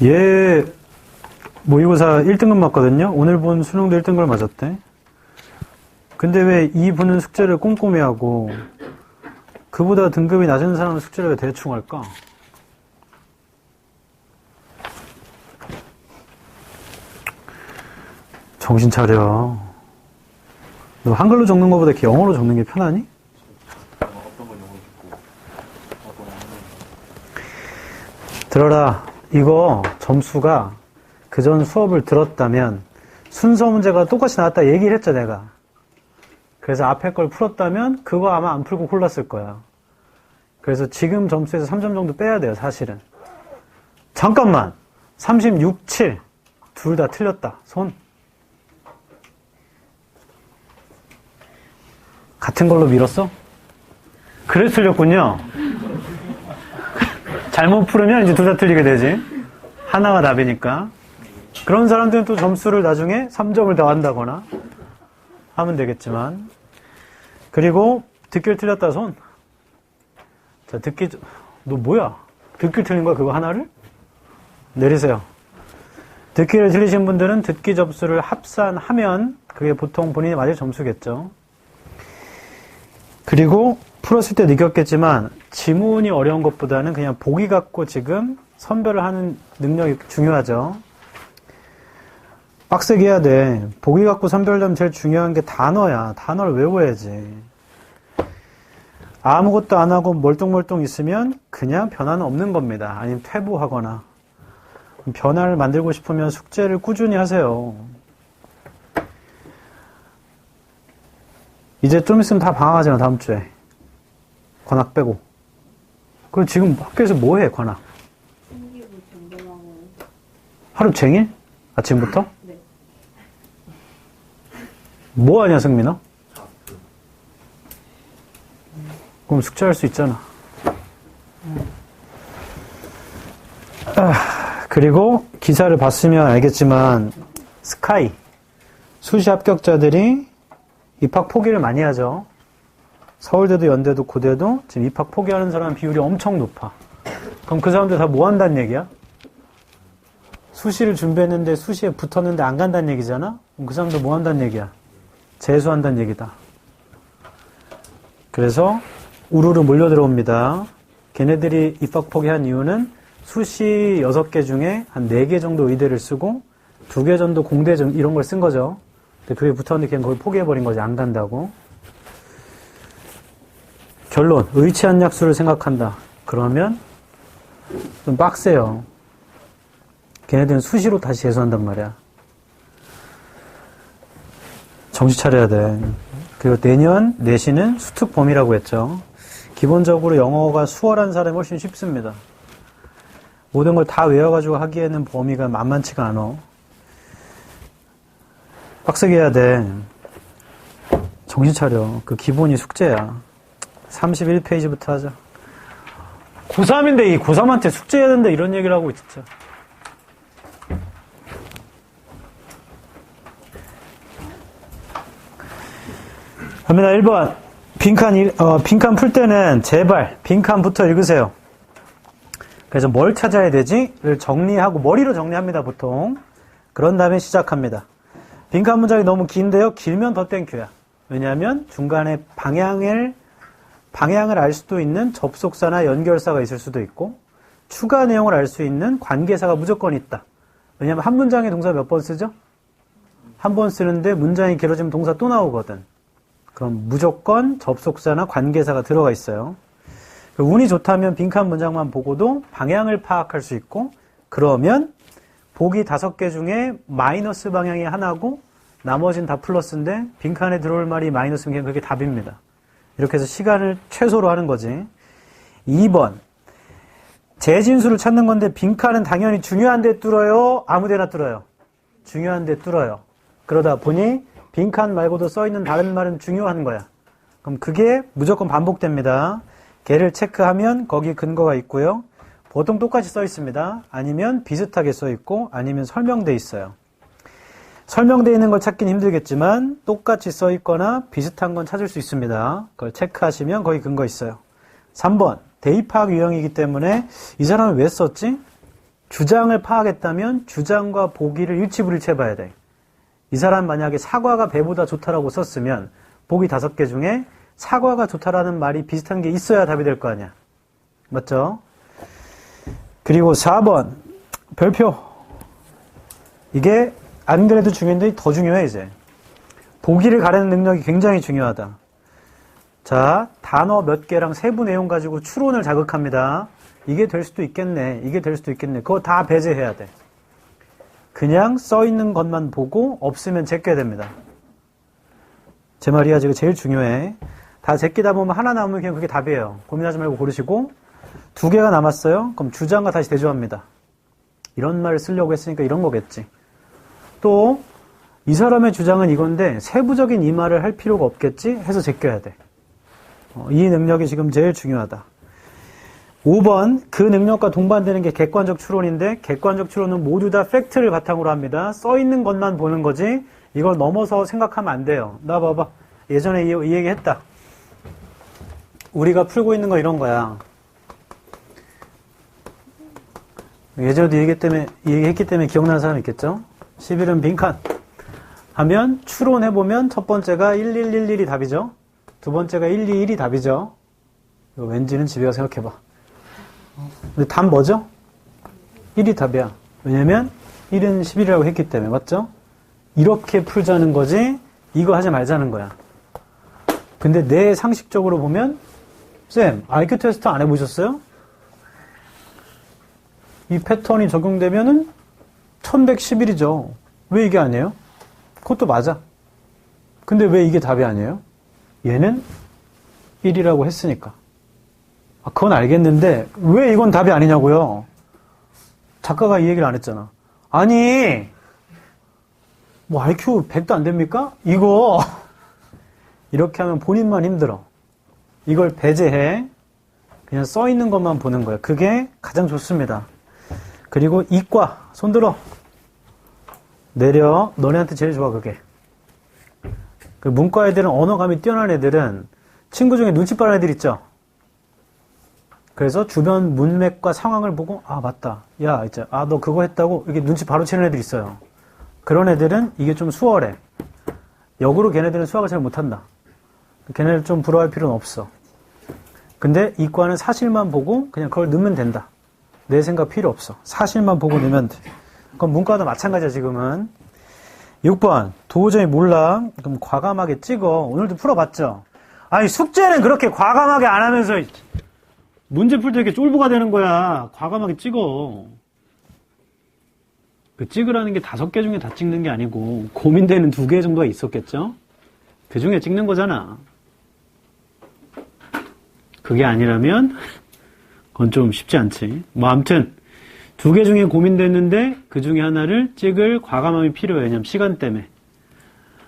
얘 모의고사 1등급 맞거든요. 오늘 본 수능도 1등급을 맞았대. 근데 왜 이 분은 숙제를 꼼꼼히 하고 그보다 등급이 낮은 사람은 숙제를 왜 대충 할까? 정신 차려. 너 한글로 적는 것보다 이렇게 영어로 적는 게 편하니? 들어라. 이거 점수가 그전 수업을 들었다면 순서 문제가 똑같이 나왔다 얘기를 했죠, 내가. 그래서 앞에 걸 풀었다면 그거 아마 안 풀고 골랐을 거야. 그래서 지금 점수에서 3점 정도 빼야 돼요, 사실은. 잠깐만. 36, 7. 둘 다 틀렸다. 손. 같은 걸로 밀었어? 그래서 틀렸군요. 잘못 풀으면 이제 둘 다 틀리게 되지. 하나가 답이니까. 그런 사람들은 또 점수를 나중에 3점을 더한다거나 하면 되겠지만. 그리고 듣기를 틀렸다 손. 자, 너 뭐야? 듣기 틀린 거야, 그거 하나를? 내리세요. 듣기를 틀리신 분들은 듣기 접수를 합산하면 그게 보통 본인이 맞을 점수겠죠. 그리고 풀었을 때 느꼈겠지만 지문이 어려운 것보다는 그냥 보기 갖고 지금 선별을 하는 능력이 중요하죠. 빡세게 해야 돼. 보기 갖고 선별되면 제일 중요한 게 단어야. 단어를 외워야지. 아무것도 안 하고 멀뚱멀뚱 있으면 그냥 변화는 없는 겁니다. 아니면 퇴보하거나. 변화를 만들고 싶으면 숙제를 꾸준히 하세요. 이제 좀 있으면 다 방학하잖아, 다음 주에. 관악 빼고. 그럼 지금 학교에서 뭐 해, 관악? 하루 종일? 아침부터? 네. 뭐 하냐, 승민아? 그럼 숙제할 수 있잖아. 그리고 기사를 봤으면 알겠지만 스카이 수시 합격자들이 입학 포기를 많이 하죠. 서울대도 연대도 고대도 지금 입학 포기하는 사람 비율이 엄청 높아. 그럼 그 사람들 다 뭐 한다는 얘기야? 수시를 준비했는데 수시에 붙었는데 안 간다는 얘기잖아? 그럼 그 사람들 뭐 한다는 얘기야? 재수한다는 얘기다. 그래서 우르르 몰려 들어옵니다. 걔네들이 입학 포기한 이유는 수시 6개 중에 한 4개 정도 의대를 쓰고 2개 정도 공대 이런 걸 쓴 거죠. 근데 그게 붙었는데 걔는 그걸 포기해버린 거지. 안 간다고. 결론. 의치한 약수를 생각한다. 그러면 좀 빡세요. 걔네들은 수시로 다시 재수한단 말이야. 정신 차려야 돼. 그리고 내년 내신은 수특 범위라고 했죠. 기본적으로 영어가 수월한 사람이 훨씬 쉽습니다. 모든 걸 다 외워가지고 하기에는 범위가 만만치가 않아. 빡세게 해야 돼. 정신 차려. 그 기본이 숙제야. 31페이지부터 하자. 고3인데 이 고3한테 숙제해야 된다 이런 얘기를 하고 진짜. 갑니다. 1번. 빈칸 풀 때는 제발 빈칸부터 읽으세요. 그래서 뭘 찾아야 되지?를 정리하고 머리로 정리합니다, 보통. 그런 다음에 시작합니다. 빈칸 문장이 너무 긴데요. 길면 더 땡큐야. 왜냐하면 중간에 방향을 알 수도 있는 접속사나 연결사가 있을 수도 있고 추가 내용을 알 수 있는 관계사가 무조건 있다. 왜냐하면 한 문장에 동사 몇 번 쓰죠? 한 번 쓰는데 문장이 길어지면 동사 또 나오거든. 그럼 무조건 접속사나 관계사가 들어가 있어요. 운이 좋다면 빈칸 문장만 보고도 방향을 파악할 수 있고 그러면 보기 5개 중에 마이너스 방향이 하나고 나머지는 다 플러스인데 빈칸에 들어올 말이 마이너스면 그냥 그게 답입니다. 이렇게 해서 시간을 최소로 하는 거지. 2번. 재진수를 찾는 건데 빈칸은 당연히 중요한 데 뚫어요? 아무 데나 뚫어요? 중요한 데 뚫어요. 그러다 보니 빈칸 말고도 써있는 다른 말은 중요한 거야. 그럼 그게 무조건 반복됩니다. 걔를 체크하면 거기 근거가 있고요. 보통 똑같이 써 있습니다. 아니면 비슷하게 써 있고 아니면 설명돼 있어요. 설명되어 있는 걸 찾긴 힘들겠지만 똑같이 써 있거나 비슷한 건 찾을 수 있습니다. 그걸 체크하시면 거기 근거 있어요. 3번. 대입 파악 유형이기 때문에 이 사람을 왜 썼지? 주장을 파악했다면 주장과 보기를 일치불일치해봐야 돼. 이 사람 만약에 사과가 배보다 좋다라고 썼으면 보기 5개 중에 사과가 좋다라는 말이 비슷한 게 있어야 답이 될 거 아니야. 맞죠? 그리고 4번 별표. 이게 안 그래도 중요한데 더 중요해 이제. 보기를 가리는 능력이 굉장히 중요하다. 자, 단어 몇 개랑 세부 내용 가지고 추론을 자극합니다. 이게 될 수도 있겠네. 이게 될 수도 있겠네. 그거 다 배제해야 돼. 그냥 써있는 것만 보고 없으면 제껴야 됩니다. 제 말이야. 지금 제일 중요해. 다 제끼다 보면 하나 남으면 그냥 그게 답이에요. 고민하지 말고 고르시고 2개가 남았어요. 그럼 주장과 다시 대조합니다. 이런 말을 쓰려고 했으니까 이런 거겠지. 또 이 사람의 주장은 이건데 세부적인 이 말을 할 필요가 없겠지 해서 제껴야 돼. 이 능력이 지금 제일 중요하다. 5번 그 능력과 동반되는 게 객관적 추론인데 객관적 추론은 모두 다 팩트를 바탕으로 합니다. 써있는 것만 보는 거지 이걸 넘어서 생각하면 안 돼요. 나 봐봐. 예전에 이 얘기 했다. 우리가 풀고 있는 거 이런 거야. 예전에도 이 얘기했기 때문에 기억나는 사람 있겠죠? 11은 빈칸 하면 추론해보면 첫 번째가 1111이 답이죠. 두 번째가 121이 답이죠. 이거 왠지는 집에 가서 생각해봐. 근데 답 뭐죠? 1이 답이야. 왜냐면 1은 11이라고 했기 때문에. 맞죠? 이렇게 풀자는 거지 이거 하지 말자는 거야. 근데 내 상식적으로 보면 쌤, IQ 테스트 안 해보셨어요? 이 패턴이 적용되면은 1111이죠. 왜 이게 아니에요? 그것도 맞아. 근데 왜 이게 답이 아니에요? 얘는 1이라고 했으니까. 그건 알겠는데 왜 이건 답이 아니냐고요? 작가가 이 얘기를 안 했잖아. 아니 뭐 IQ 100도 안 됩니까? 이거 이렇게 하면 본인만 힘들어. 이걸 배제해. 그냥 써있는 것만 보는 거야. 그게 가장 좋습니다. 그리고 이과 손들어. 내려. 너네한테 제일 좋아 그게. 그 문과 애들은 언어감이 뛰어난 애들은 친구 중에 눈치 빠른 애들 있죠. 그래서 주변 문맥과 상황을 보고 맞다. 야 이제 너 그거 했다고 이게 눈치 바로 채는 애들 있어요. 그런 애들은 이게 좀 수월해. 역으로 걔네들은 수학을 잘 못한다. 걔네들 좀 부러워할 필요는 없어. 근데 이과는 사실만 보고 그냥 그걸 넣으면 된다. 내 생각 필요 없어. 사실만 보고 넣으면 돼. 그럼 문과도 마찬가지야 지금은. 6번 도저히 몰라. 그럼 과감하게 찍어. 오늘도 풀어봤죠? 아니 숙제는 그렇게 과감하게 안 하면서 문제 풀 때 이렇게 쫄보가 되는 거야. 과감하게 찍어. 그 찍으라는 게 5개 중에 다 찍는 게 아니고 고민되는 2개 정도가 있었겠죠? 그 중에 찍는 거잖아. 그게 아니라면 그건 좀 쉽지 않지. 뭐 아무튼 2개 중에 고민됐는데 그 중에 하나를 찍을 과감함이 필요해. 왜냐면 시간 때문에.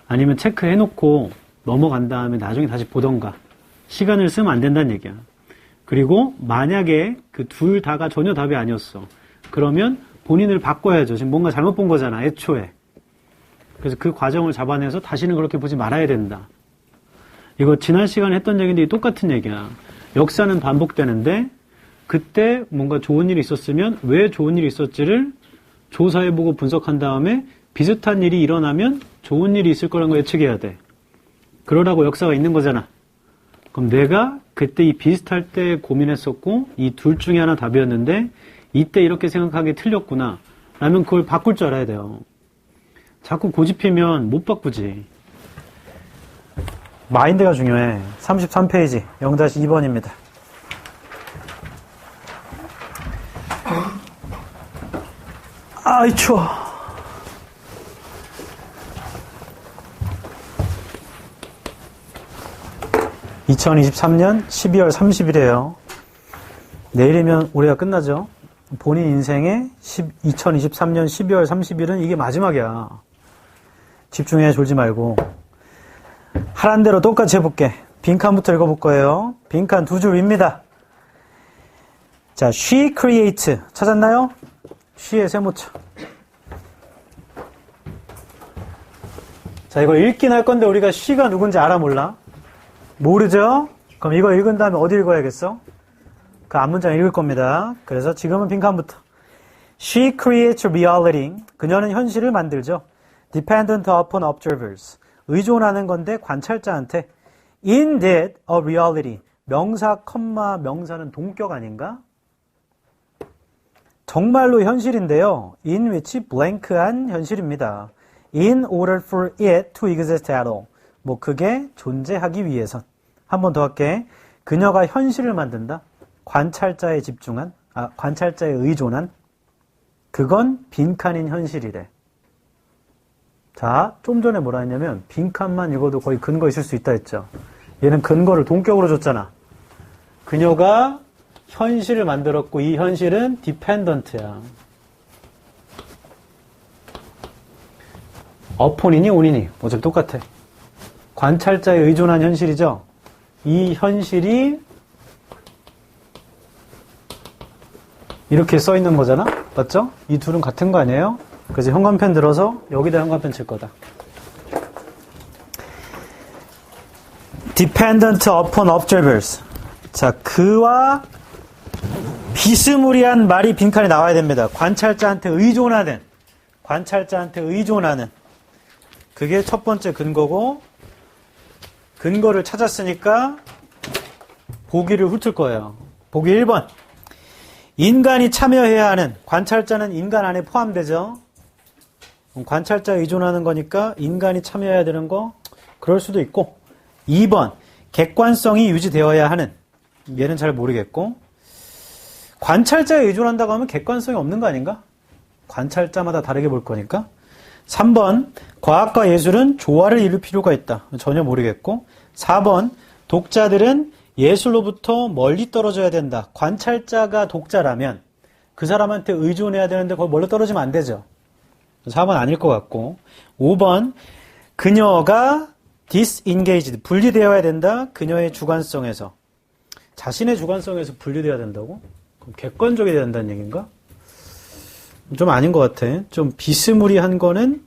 아니면 체크해놓고 넘어간 다음에 나중에 다시 보던가. 시간을 쓰면 안 된다는 얘기야. 그리고 만약에 그 둘 다가 전혀 답이 아니었어. 그러면 본인을 바꿔야죠. 지금 뭔가 잘못 본 거잖아. 애초에. 그래서 그 과정을 잡아내서 다시는 그렇게 보지 말아야 된다. 이거 지난 시간에 했던 얘기인데 똑같은 얘기야. 역사는 반복되는데 그때 뭔가 좋은 일이 있었으면 왜 좋은 일이 있었지를 조사해보고 분석한 다음에 비슷한 일이 일어나면 좋은 일이 있을 거라는 거 예측해야 돼. 그러라고 역사가 있는 거잖아. 그럼 내가 그때 이 비슷할 때 고민했었고 이 둘 중에 하나 답이었는데 이때 이렇게 생각하기 틀렸구나 라면 그걸 바꿀 줄 알아야 돼요. 자꾸 고집피면 못 바꾸지. 마인드가 중요해. 33페이지 0-2번입니다. 아이 추워. (2023년 12월 30일이에요) 내일이면 올해가 끝나죠. 본인 인생의 2023년 12월 30일은 이게 마지막이야. 집중해. 졸지 말고. 하란 대로 똑같이 해볼게. 빈칸부터 읽어볼 거예요. 빈칸 2줄입니다. 자, she create 찾았나요? she의 세모쳐. 자, 이걸 읽긴 할 건데 우리가 she가 누군지 알아 몰라? 모르죠? 그럼 이거 읽은 다음에 어디 읽어야겠어? 그 앞문장 읽을 겁니다. 그래서 지금은 빈칸부터. She creates reality. 그녀는 현실을 만들죠. Dependent upon observers. 의존하는 건데 관찰자한테. Indeed, a reality. 명사, 컴마, 명사는 동격 아닌가? 정말로 현실인데요. In which blank한 현실입니다. In order for it to exist at all. 뭐 그게 존재하기 위해선. 한 번 더 할게. 그녀가 현실을 만든다. 관찰자에 집중한, 관찰자에 의존한. 그건 빈칸인 현실이래. 자, 좀 전에 뭐라 했냐면 빈칸만 읽어도 거의 근거 있을 수 있다 했죠. 얘는 근거를 동격으로 줬잖아. 그녀가 현실을 만들었고 이 현실은 디펜던트야. 어폰이니 온이니 어차피 똑같아. 관찰자에 의존한 현실이죠. 이 현실이 이렇게 써 있는 거잖아. 맞죠? 이 둘은 같은 거 아니에요? 그래서 형광펜 들어서 여기다 형광펜 칠 거다. Dependent upon observers. 자, 그와 비스무리한 말이 빈칸에 나와야 됩니다. 관찰자한테 의존하는. 그게 첫 번째 근거고, 근거를 찾았으니까 보기를 훑을 거예요. 보기 1번. 인간이 참여해야 하는, 관찰자는 인간 안에 포함되죠. 관찰자에 의존하는 거니까 인간이 참여해야 되는 거, 그럴 수도 있고. 2번. 객관성이 유지되어야 하는, 얘는 잘 모르겠고. 관찰자에 의존한다고 하면 객관성이 없는 거 아닌가? 관찰자마다 다르게 볼 거니까. 3번. 과학과 예술은 조화를 이룰 필요가 있다. 전혀 모르겠고. 4번. 독자들은 예술로부터 멀리 떨어져야 된다. 관찰자가 독자라면 그 사람한테 의존해야 되는데 거기 멀리 떨어지면 안 되죠. 4번 아닐 것 같고. 5번. 그녀가 disengaged, 분리되어야 된다. 그녀의 주관성에서. 자신의 주관성에서 분리되어야 된다고? 그럼 객관적이 돼야 된다는 얘기인가? 좀 아닌 것 같아. 좀 비스무리한 거는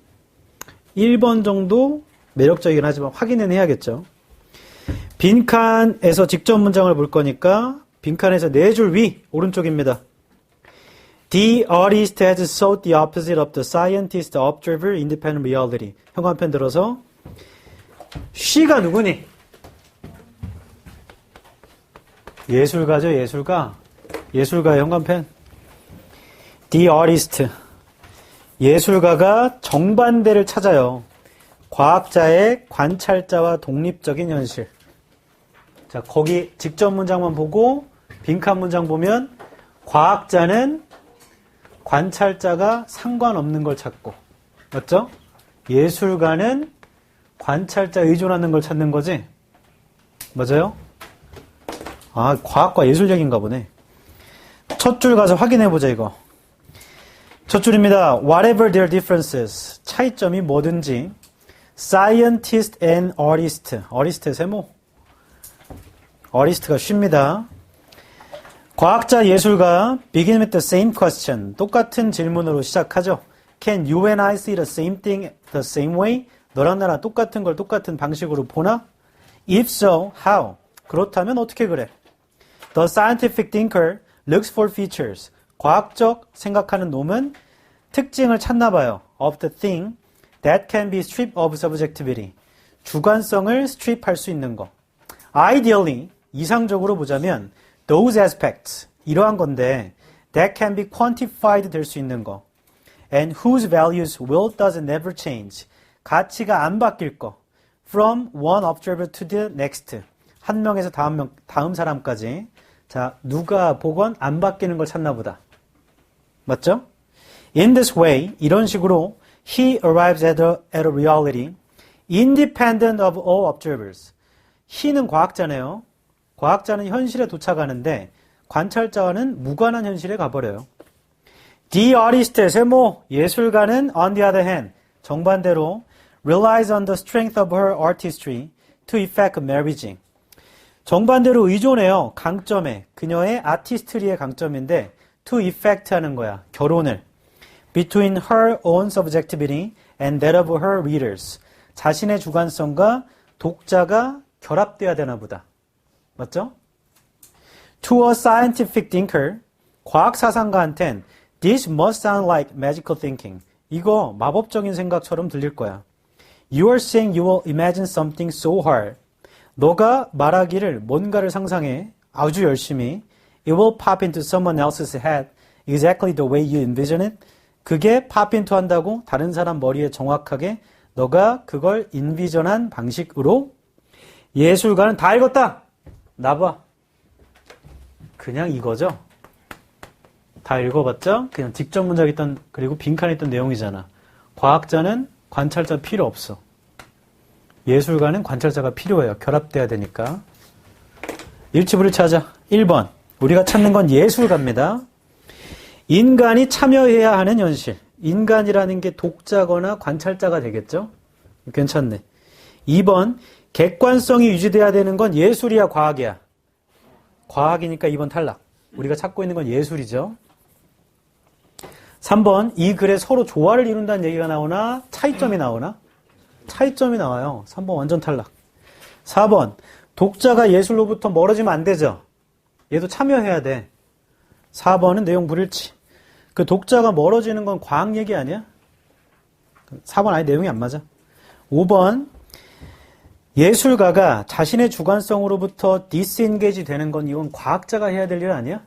1번 정도 매력적이긴 하지만 확인은 해야겠죠. 빈칸에서 직접 문장을 볼 거니까 빈칸에서 4줄 위 오른쪽입니다. The artist has sought the opposite of the scientist, observer, independent reality. 형광펜 들어서 she가 누구니? 예술가죠, 예술가. 예술가의 형광펜. The artist. 예술가가 정반대를 찾아요. 과학자의 관찰자와 독립적인 현실. 자, 거기 직접 문장만 보고 빈칸 문장 보면 과학자는 관찰자가 상관없는 걸 찾고. 맞죠? 예술가는 관찰자에 의존하는 걸 찾는 거지? 맞아요? 아, 과학과 예술 얘기인가 보네. 첫 줄 가서 확인해보자, 이거. 첫 줄입니다. Whatever their differences. 차이점이 뭐든지. Scientist and artist. artist의 세모. artist가 쉽니다. 과학자, 예술가. Begin with the same question. 똑같은 질문으로 시작하죠. Can you and I see the same thing the same way? 너랑 나랑 똑같은 걸 똑같은 방식으로 보나? If so, how? 그렇다면 어떻게 그래? The scientific thinker looks for features. 과학적 생각하는 놈은 특징을 찾나 봐요. Of the thing that can be stripped of subjectivity. 주관성을 strip할 수 있는 거. Ideally, 이상적으로 보자면 those aspects, 이러한 건데 that can be quantified 될 수 있는 거. And whose values will does never change. 가치가 안 바뀔 거. From one observer to the next. 한 명에서 다음 사람까지. 자, 누가 보건 안 바뀌는 걸 찾나 보다. 맞죠? In this way, 이런 식으로 he arrives at a reality independent of all observers. he는 과학자네요. 과학자는 현실에 도착하는데 관찰자와는 무관한 현실에 가버려요. The artist의 세모, 예술가는 on the other hand, 정반대로 relies on the strength of her artistry to effect marriage. 정반대로 의존해요. 강점에. 그녀의 아티스트리의 강점인데 to effect 하는 거야. 결혼을. Between her own subjectivity and that of her readers. 자신의 주관성과 독자가 결합돼야 되나 보다. 맞죠? To a scientific thinker, 과학 사상가한텐 this must sound like magical thinking. 이거 마법적인 생각처럼 들릴 거야. You are saying you will imagine something so hard. 너가 말하기를 뭔가를 상상해 아주 열심히. It will pop into someone else's head exactly the way you envision it. 그게 pop into 한다고 다른 사람 머리에 정확하게 너가 그걸 인비전한 방식으로. 예술가는 다 읽었다. 나봐. 그냥 이거죠. 다 읽어봤죠? 그냥 직접 문장 있던 그리고 빈칸에 있던 내용이잖아. 과학자는 관찰자 필요 없어. 예술가는 관찰자가 필요해요. 결합돼야 되니까. 일치불일치하자. 1번. 우리가 찾는 건 예술가입니다. 인간이 참여해야 하는 현실. 인간이라는 게 독자거나 관찰자가 되겠죠? 괜찮네. 2번. 객관성이 유지돼야 되는 건 예술이야, 과학이야? 과학이니까 2번 탈락. 우리가 찾고 있는 건 예술이죠. 3번. 이 글에 서로 조화를 이룬다는 얘기가 나오나 차이점이 나오나? 차이점이 나와요. 3번 완전 탈락. 4번. 독자가 예술로부터 멀어지면 안 되죠. 얘도 참여해야 돼. 4번은 내용 불일치. 그 독자가 멀어지는 건 과학 얘기 아니야? 4번 아예 내용이 안 맞아. 5번. 예술가가 자신의 주관성으로부터 디스인게이지 되는 건 이건 과학자가 해야 될 일 아니야?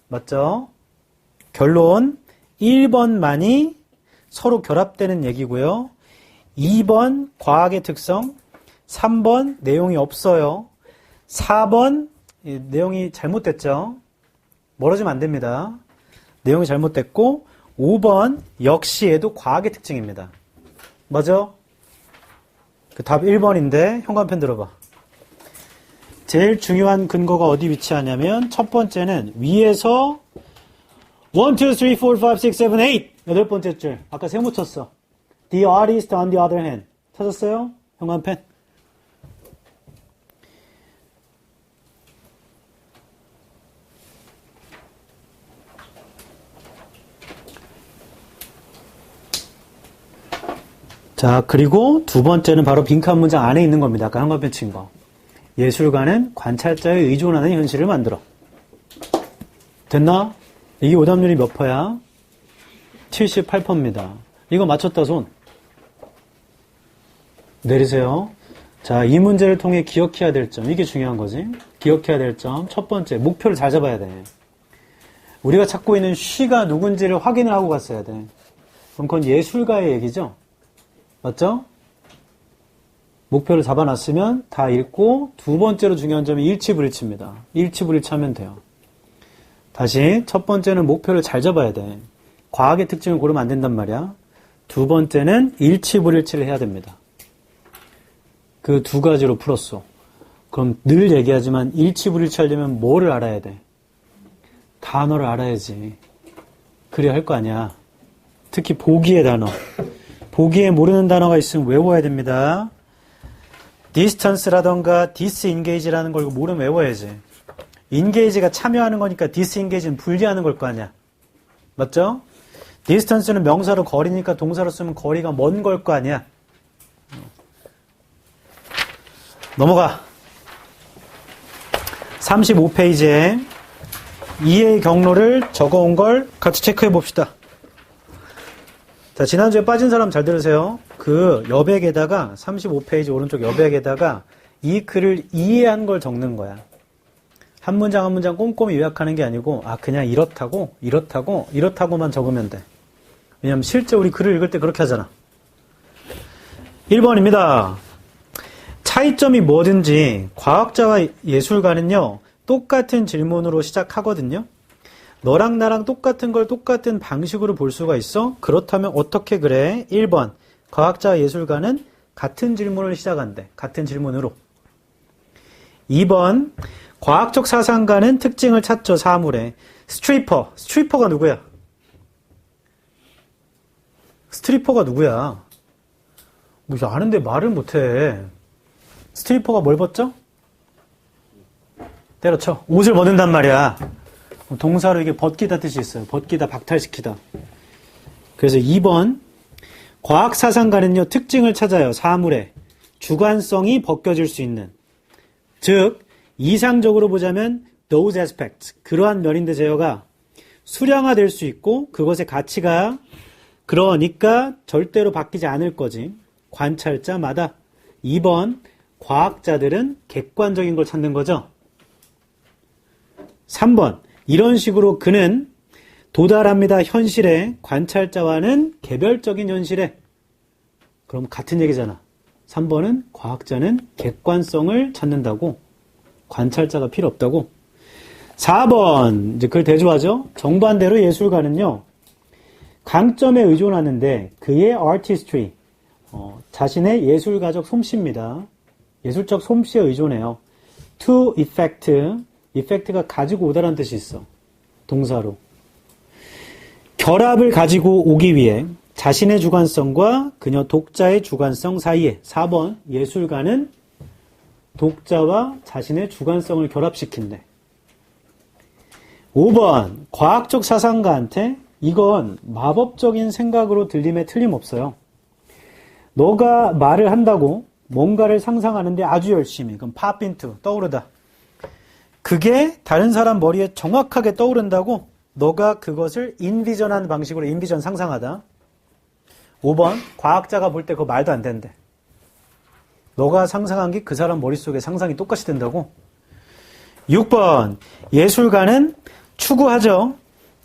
맞죠? 결론 1번만이 서로 결합되는 얘기고요. 2번 과학의 특성, 3번 내용이 없어요. 4번 내용이 잘못됐죠. 멀어지면 안 됩니다. 내용이 잘못됐고 5번 역시 얘도 과학의 특징입니다. 맞아? 그 답 1번인데 현관펜 들어봐. 제일 중요한 근거가 어디 위치하냐면 첫 번째는 위에서 1, 2, 3, 4, 5, 6, 7, 8 여덟 번째 줄 아까 세모 쳤어. The artist on the other hand 찾았어요? 현관펜. 자, 그리고 두 번째는 바로 빈칸 문장 안에 있는 겁니다. 아까 현관펜 친 거. 예술가는 관찰자에 의존하는 현실을 만들어. 됐나? 이게 오답률이 몇 퍼야? 78%입니다. 이거 맞췄다 손. 내리세요. 자, 이 문제를 통해 기억해야 될 점. 이게 중요한 거지. 기억해야 될 점. 첫 번째, 목표를 잘 잡아야 돼. 우리가 찾고 있는 쉬가 누군지를 확인을 하고 갔어야 돼. 그럼 그건 예술가의 얘기죠? 맞죠? 목표를 잡아놨으면 다 읽고 두 번째로 중요한 점이 일치불일치입니다. 일치불일치하면 돼요. 다시 첫 번째는 목표를 잘 잡아야 돼. 과학의 특징을 고르면 안 된단 말이야. 두 번째는 일치불일치를 해야 됩니다. 그 두 가지로 풀었어. 그럼 늘 얘기하지만 일치불일치 하려면 뭐를 알아야 돼? 단어를 알아야지. 그래야 할 거 아니야. 특히 보기의 단어. 보기에 모르는 단어가 있으면 외워야 됩니다. distance라던가 disengage라는 걸 모르면 외워야지. engage가 참여하는 거니까 disengage는 분리하는 걸 거 아니야. 맞죠? distance는 명사로 거리니까 동사로 쓰면 거리가 먼 걸 거 아니야. 넘어가. 35페이지에 이해의 경로를 적어온 걸 같이 체크해 봅시다. 자, 지난주에 빠진 사람 잘 들으세요. 그 여백에다가 35페이지 오른쪽 여백에다가 이 글을 이해한 걸 적는 거야. 한 문장 한 문장 꼼꼼히 요약하는 게 아니고 그냥 이렇다고만 적으면 돼. 왜냐면 실제 우리 글을 읽을 때 그렇게 하잖아. 1번입니다. 차이점이 뭐든지 과학자와 예술가는요 똑같은 질문으로 시작하거든요. 너랑 나랑 똑같은 걸 똑같은 방식으로 볼 수가 있어? 그렇다면 어떻게 그래? 1번 과학자와 예술가는 같은 질문을 시작한대. 같은 질문으로. 2번 과학적 사상가는 특징을 찾죠. 사물에. 스트리퍼가 누구야? 스트리퍼가 누구야? 뭐 아는데 말을 못해. 스트리퍼가 뭘 벗죠? 때려쳐. 옷을 벗는단 말이야. 동사로 이게 벗기다 뜻이 있어요. 벗기다, 박탈시키다. 그래서 2번 과학사상가는요 특징을 찾아요. 사물의 주관성이 벗겨질 수 있는. 즉 이상적으로 보자면 those aspects. 그러한 면인데 제어가 수량화될 수 있고 그것의 가치가 그러니까 절대로 바뀌지 않을 거지. 관찰자마다. 2번 과학자들은 객관적인 걸 찾는 거죠. 3번 이런 식으로 그는 도달합니다. 현실에 관찰자와는 개별적인 현실에. 그럼 같은 얘기잖아. 3번은 과학자는 객관성을 찾는다고. 관찰자가 필요 없다고. 4번 이제 그걸 대조하죠. 정반대로 예술가는요. 강점에 의존하는데 그의 artistry 자신의 예술가적 솜씨입니다. 예술적 솜씨에 의존해요. to effect effect가 가지고 오다라는 뜻이 있어. 동사로. 결합을 가지고 오기 위해 자신의 주관성과 그녀 독자의 주관성 사이에 4번 예술가는 독자와 자신의 주관성을 결합시킨대. 5번 과학적 사상가한테 이건 마법적인 생각으로 들림에 틀림없어요. 너가 말을 한다고 뭔가를 상상하는데 아주 열심히 그럼 pop into 떠오르다. 그게 다른 사람 머리에 정확하게 떠오른다고 너가 그것을 인비전한 방식으로 인비전 상상하다. 5번 과학자가 볼 때 그거 말도 안 된대. 너가 상상한 게 그 사람 머릿속에 상상이 똑같이 된다고. 6번 예술가는 추구하죠.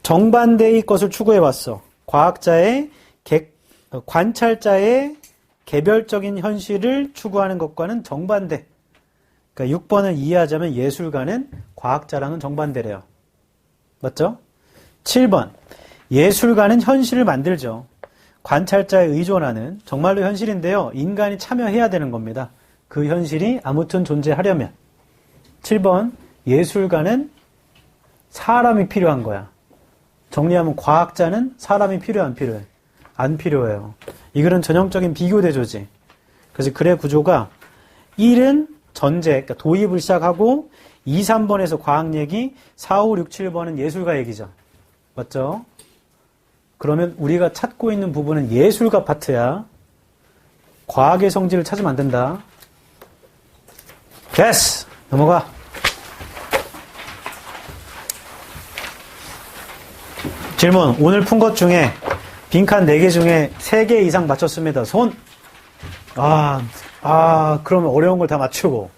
정반대의 것을 추구해왔어. 과학자의 관찰자의 개별적인 현실을 추구하는 것과는 정반대. 그러니까 6번을 이해하자면 예술가는 과학자랑은 정반대래요. 맞죠? 7번 예술가는 현실을 만들죠. 관찰자에 의존하는 정말로 현실인데요. 인간이 참여해야 되는 겁니다. 그 현실이 아무튼 존재하려면. 7번 예술가는 사람이 필요한 거야. 정리하면 과학자는 사람이 필요해 안 필요해? 안 필요해요. 이 글은 전형적인 비교대조지. 그래서 글의 구조가 1은 전제, 그러니까 도입을 시작하고 2, 3번에서 과학 얘기, 4, 5, 6, 7번은 예술가 얘기죠. 맞죠? 그러면 우리가 찾고 있는 부분은 예술가 파트야. 과학의 성질을 찾으면 안 된다. 됐어! 넘어가. 질문. 오늘 푼 것 중에 빈칸 4개 중에 3개 이상 맞췄습니다. 손. 그러면 어려운 걸 다 맞추고.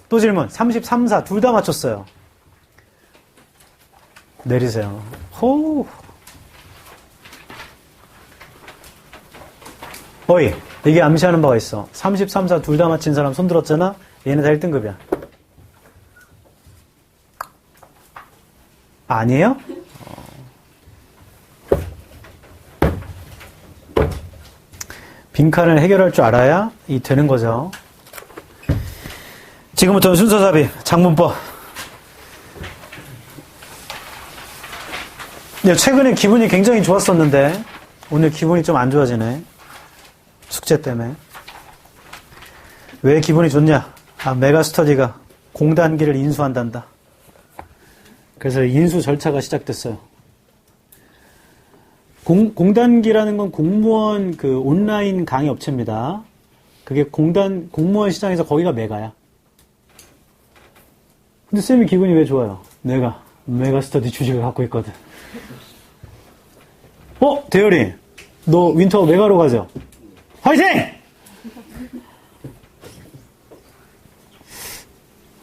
또 질문. 33, 4 둘 다 맞췄어요. 내리세요. 호우. 어이, 이게 암시하는 바가 있어. 33, 4 둘 다 맞힌 사람 손 들었잖아? 얘는 다 1등급이야. 아니에요? 빈칸을 해결할 줄 알아야 되는 거죠. 지금부터는 순서잡이, 장문법. 최근에 기분이 굉장히 좋았었는데 오늘 기분이 좀 안 좋아지네. 숙제 때문에. 왜 기분이 좋냐? 메가스터디가 공단기를 인수한단다. 그래서 인수 절차가 시작됐어요. 공단기라는 건 공무원 그 온라인 강의 업체입니다. 그게 공무원 시장에서 거기가 메가야. 근데 쌤이 기분이 왜 좋아요? 내가 메가스터디 주식을 갖고 있거든. 대열이, 너 윈터 메가로 가죠? 화이팅!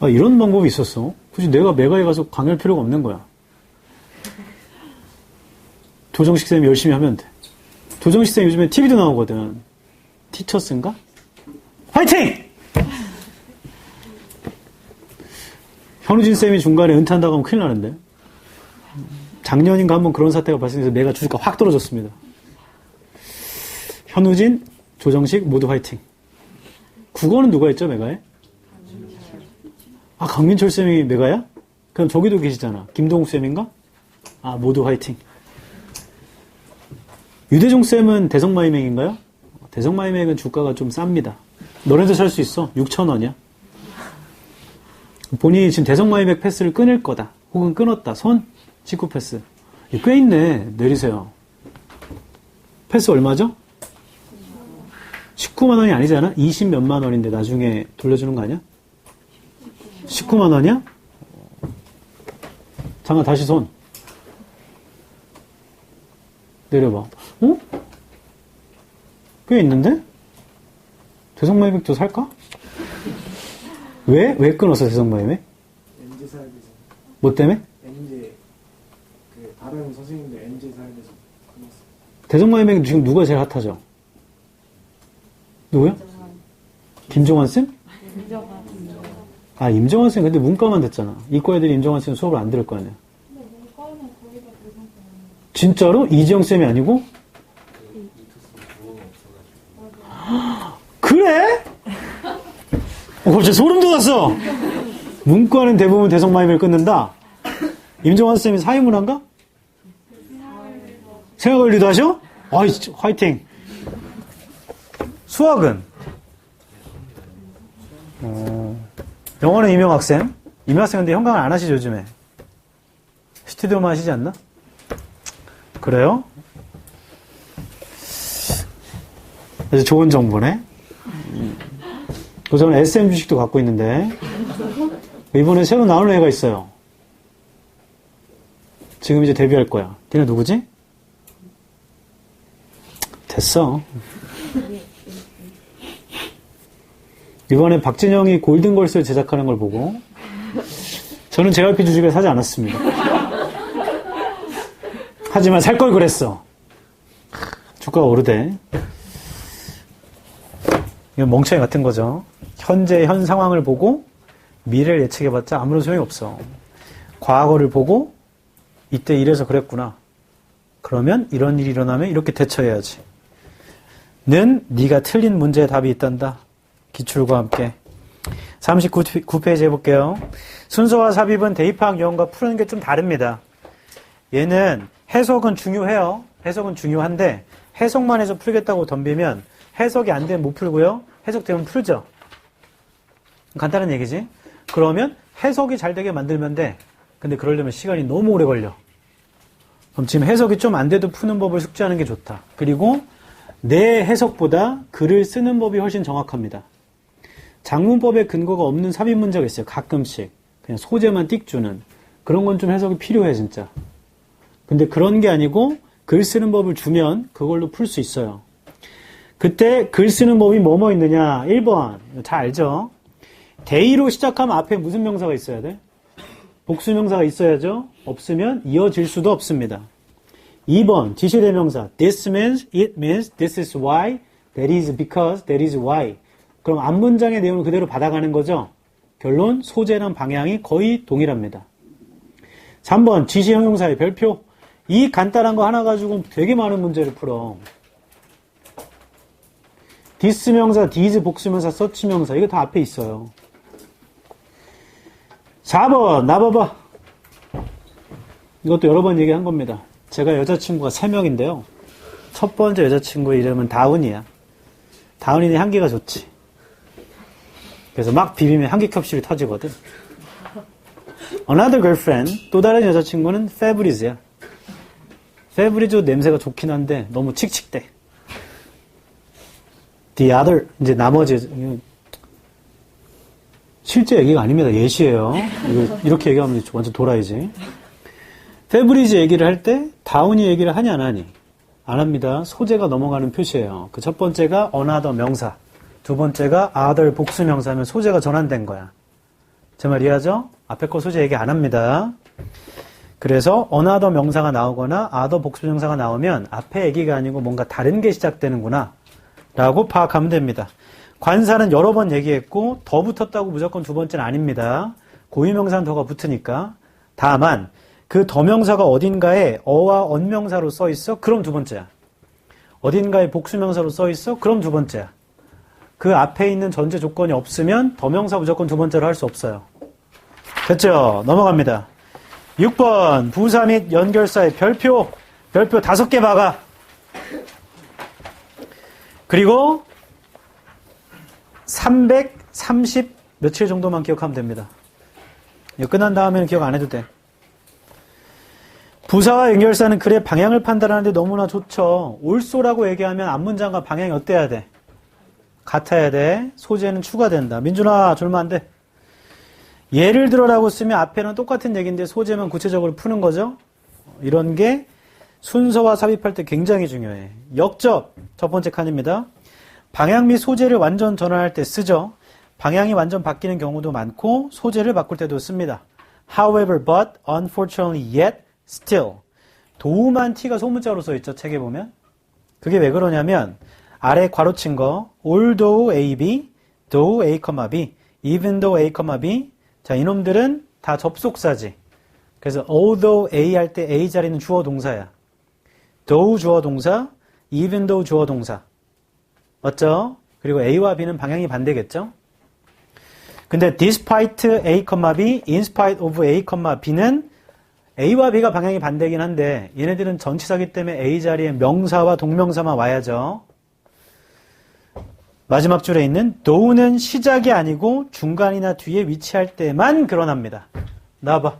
이런 방법이 있었어. 굳이 내가 메가에 가서 강의할 필요가 없는 거야. 조정식 쌤이 열심히 하면 돼. 조정식 쌤 요즘에 TV도 나오거든. 티처스인가? 화이팅! 현우진 쌤이 중간에 은퇴한다고 하면 큰일 나는데. 작년인가 한번 그런 사태가 발생해서 메가 주식가 확 떨어졌습니다. 현우진, 조정식 모두 화이팅. 국어는 누가 했죠, 메가에? 강민철 쌤이 메가야? 그럼 저기도 계시잖아. 김동욱 쌤인가? 모두 화이팅. 유대종 쌤은 대성마이맥인가요? 대성마이맥은 주가가 좀 쌉니다. 너네도 살 수 있어. 6,000원이야. 본인이 지금 대성마이맥 패스를 끊을 거다. 혹은 끊었다. 손? 직구 패스. 꽤 있네. 내리세요. 패스 얼마죠? 19만 원이 아니잖아? 20 몇만 원인데 나중에 돌려주는 거 아니야? 19만 원이야? 잠깐 다시 손. 내려봐. 어? 꽤 있는데? 대성마이백도 살까? 왜 끊었어, 대성마이백? NG 사야 돼서. 뭐 때문에? NG, 다른 선생님들 NG 사야 돼서 끊었어. 대성마이백 지금 누가 제일 핫하죠? 누구요? 김종환 쌤? 아, 임정환 쌤 근데 문과만 됐잖아. 이과 애들이 임정환 쌤 수업을 안 들을 거 아니야. 진짜로? 이지영 쌤이 아니고? 그래? 갑자기 소름 돋았어. 문과는 대부분 대성마이백을 끊는다. 임정환 쌤이 사회문화인가? 생활관리도 하셔? 아이, 화이팅. 수학은? 영어는 이명학생. 이명학생 근데 현강을 안 하시죠, 요즘에? 스튜디오만 하시지 않나? 그래요? 아주 좋은 정보네. 저는 SM 주식도 갖고 있는데, 이번에 새로 나오는 애가 있어요. 지금 이제 데뷔할 거야. 걔네 누구지? 됐어. 이번에 박진영이 골든걸스를 제작하는 걸 보고 저는 JYP 주식을 사지 않았습니다. 하지만 살 걸 그랬어. 주가가 오르대. 이건 멍청이 같은 거죠. 현 상황을 보고 미래를 예측해봤자 아무런 소용이 없어. 과거를 보고 이때 이래서 그랬구나. 그러면 이런 일이 일어나면 이렇게 대처해야지. 는 네가 틀린 문제에 답이 있단다. 기출과 함께. 39페이지 해볼게요. 순서와 삽입은 대입학 유형과 푸는 게 좀 다릅니다. 얘는 해석은 중요해요. 해석은 중요한데 해석만 해서 풀겠다고 덤비면 해석이 안 되면 못 풀고요. 해석되면 풀죠. 간단한 얘기지. 그러면 해석이 잘 되게 만들면 돼. 근데 그러려면 시간이 너무 오래 걸려. 그럼 지금 해석이 좀 안 돼도 푸는 법을 숙지하는 게 좋다. 그리고 내 해석보다 글을 쓰는 법이 훨씬 정확합니다. 작문법에 근거가 없는 삽입 문제가 있어요. 가끔씩. 그냥 소재만 띡 주는. 그런 건 좀 해석이 필요해, 진짜. 근데 그런 게 아니고 글 쓰는 법을 주면 그걸로 풀 수 있어요. 그때 글 쓰는 법이 뭐뭐 있느냐. 1번. 잘 알죠? 대의로 시작하면 앞에 무슨 명사가 있어야 돼? 복수명사가 있어야죠. 없으면 이어질 수도 없습니다. 2번. 지시대명사. This means, it means, this is why, that is because, that is why. 그럼 앞문장의 내용을 그대로 받아가는 거죠. 결론, 소재랑 방향이 거의 동일합니다. 3번, 지시형용사의 별표. 이 간단한 거 하나 가지고 되게 많은 문제를 풀어. this 명사, these 복수명사, such 명사. 이거 다 앞에 있어요. 4번, 나봐봐. 이것도 여러 번 얘기한 겁니다. 제가 여자친구가 3명인데요. 첫 번째 여자친구의 이름은 다운이야. 다운이는 향기가 좋지. 그래서 막 비비면 향기 캡슐이 터지거든. Another girlfriend, 또 다른 여자친구는 Febrez야. Febreze 냄새가 좋긴 한데 너무 칙칙대. The other, 이제 나머지, 실제 얘기가 아닙니다. 예시예요. 이렇게 얘기하면 완전 도라이지. Febreze 얘기를 할 때 다운이 얘기를 하냐 안 하니? 안 합니다. 소재가 넘어가는 표시예요. 그 첫 번째가 another 명사. 두 번째가 other 복수명사면 소재가 전환된 거야. 제 말 이해하죠? 앞에 거 소재 얘기 안 합니다. 그래서 another 명사가 나오거나 other 복수명사가 나오면 앞에 얘기가 아니고 뭔가 다른 게 시작되는구나 라고 파악하면 됩니다. 관사는 여러 번 얘기했고 더 붙었다고 무조건 두 번째는 아닙니다. 고유명사는 더가 붙으니까. 다만 그 더명사가 어딘가에 어와 언명사로 써 있어? 그럼 두 번째야. 어딘가에 복수명사로 써 있어? 그럼 두 번째야. 그 앞에 있는 전제 조건이 없으면 더명사 무조건 두 번째로 할 수 없어요. 됐죠? 넘어갑니다. 6번 부사 및 연결사의 별표 5개 박아. 그리고 330 며칠 정도만 기억하면 됩니다. 이거 끝난 다음에는 기억 안 해도 돼. 부사와 연결사는 글의 방향을 판단하는데 너무나 좋죠. 올소라고 얘기하면 앞문장과 방향이 어때야 돼? 같아야 돼. 소재는 추가된다. 민준아, 졸면 안 돼. 예를 들어라고 쓰면 앞에는 똑같은 얘기인데 소재만 구체적으로 푸는 거죠. 이런 게 순서와 삽입할 때 굉장히 중요해. 역접, 첫 번째 칸입니다. 방향 및 소재를 완전 전환할 때 쓰죠. 방향이 완전 바뀌는 경우도 많고 소재를 바꿀 때도 씁니다. However, but, unfortunately, yet, still. 도우만 t가 소문자로 써있죠. 책에 보면. 그게 왜 그러냐면 아래 괄호친 거 although a, b, though a, b, even though a, b. 자, 이놈들은 다 접속사지. 그래서 although a 할 때 a 자리는 주어 동사야. though 주어 동사, even though 주어 동사. 맞죠? 그리고 a와 b는 방향이 반대겠죠? 근데 despite a, b, in spite of a, b는 a와 b가 방향이 반대긴 한데 얘네들은 전치사기 때문에 a 자리에 명사와 동명사만 와야죠. 마지막 줄에 있는 though는 시작이 아니고 중간이나 뒤에 위치할 때만 그러납니다. 나와봐.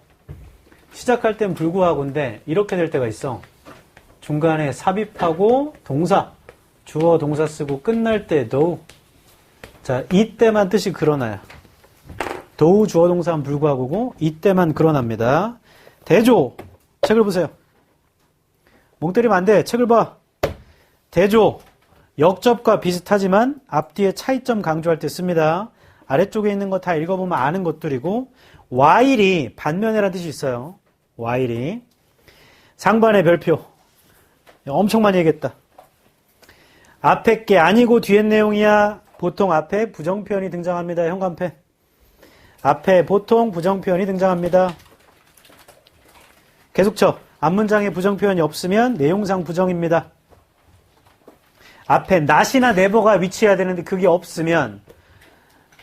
시작할 땐 불구하고인데 이렇게 될 때가 있어. 중간에 삽입하고 동사, 주어 동사 쓰고 끝날 때 though. 자, 이때만 뜻이 그러나요. though 주어 동사는 불구하고고 이때만 그러납니다. 대조. 책을 보세요. 멍 때리면 안 돼. 책을 봐. 대조. 역접과 비슷하지만 앞뒤에 차이점 강조할 때 씁니다. 아래쪽에 있는 거 다 읽어보면 아는 것들이고 while이 반면에라는 뜻이 있어요. while이. 상반의 별표. 엄청 많이 얘기했다. 앞에 게 아니고 뒤에 내용이야. 보통 앞에 부정표현이 등장합니다. 현관패. 앞에 보통 부정표현이 등장합니다. 계속 쳐. 앞문장에 부정표현이 없으면 내용상 부정입니다. 앞에 not이나 never가 위치해야 되는데 그게 없으면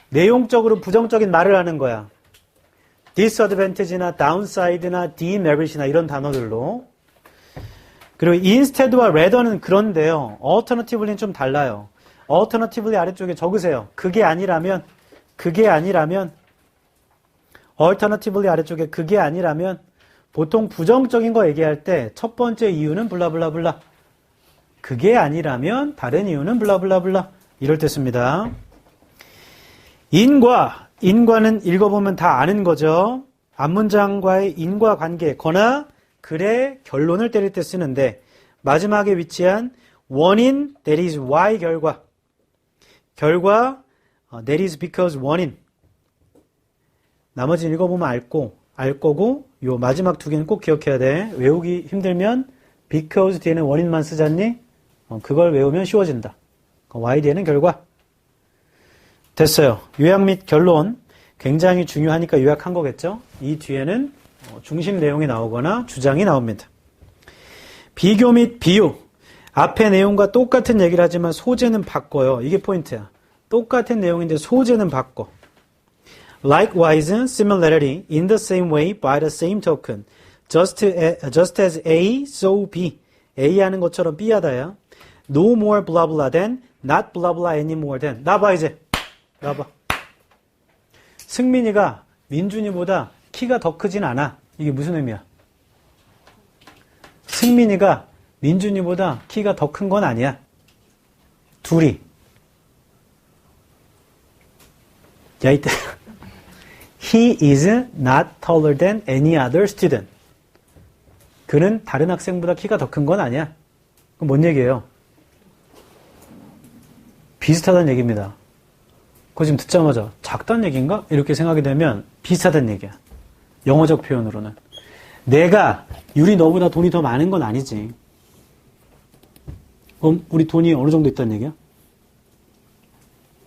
내용적으로 부정적인 말을 하는 거야. disadvantage나 downside나 demerit이나 이런 단어들로. 그리고 instead와 rather는 그런데요. alternative는 좀 달라요. alternatively 아래쪽에 적으세요. 그게 아니라면 alternatively 아래쪽에 그게 아니라면 보통 부정적인 거 얘기할 때 첫 번째 이유는 블라블라블라. 그게 아니라면 다른 이유는 블라블라블라. 이럴 때 씁니다. 인과는 읽어보면 다 아는 거죠. 앞문장과의 인과 관계, 거나 글의 결론을 때릴 때 쓰는데 마지막에 위치한 원인, that is why 결과, that is because 원인. 나머지 읽어보면 알 거고 요 마지막 두 개는 꼭 기억해야 돼. 외우기 힘들면 because 뒤에는 원인만 쓰잖니? 그걸 외우면 쉬워진다. why 뒤에는 결과. 됐어요. 요약 및 결론. 굉장히 중요하니까 요약한 거겠죠? 이 뒤에는 중심 내용이 나오거나 주장이 나옵니다. 비교 및 비유. 앞의 내용과 똑같은 얘기를 하지만 소재는 바꿔요. 이게 포인트야. 똑같은 내용인데 소재는 바꿔. Likewise, similarity, in the same way, by the same token. Just as A, so B. A 하는 것처럼 B 하다야. No more blah blah than, not blah blah any more than. 나봐 이제. 나봐. 승민이가 민준이보다 키가 더 크진 않아. 이게 무슨 의미야? 승민이가 민준이보다 키가 더 큰 건 아니야. 둘이. 야, 이때. He is not taller than any other student. 그는 다른 학생보다 키가 더 큰 건 아니야. 그럼 뭔 얘기예요? 비슷하다는 얘기입니다. 그거 지금 듣자마자 작다는 얘기인가? 이렇게 생각이 되면 비슷하다는 얘기야. 영어적 표현으로는. 내가 유리 너보다 돈이 더 많은 건 아니지. 그럼 우리 돈이 어느 정도 있다는 얘기야?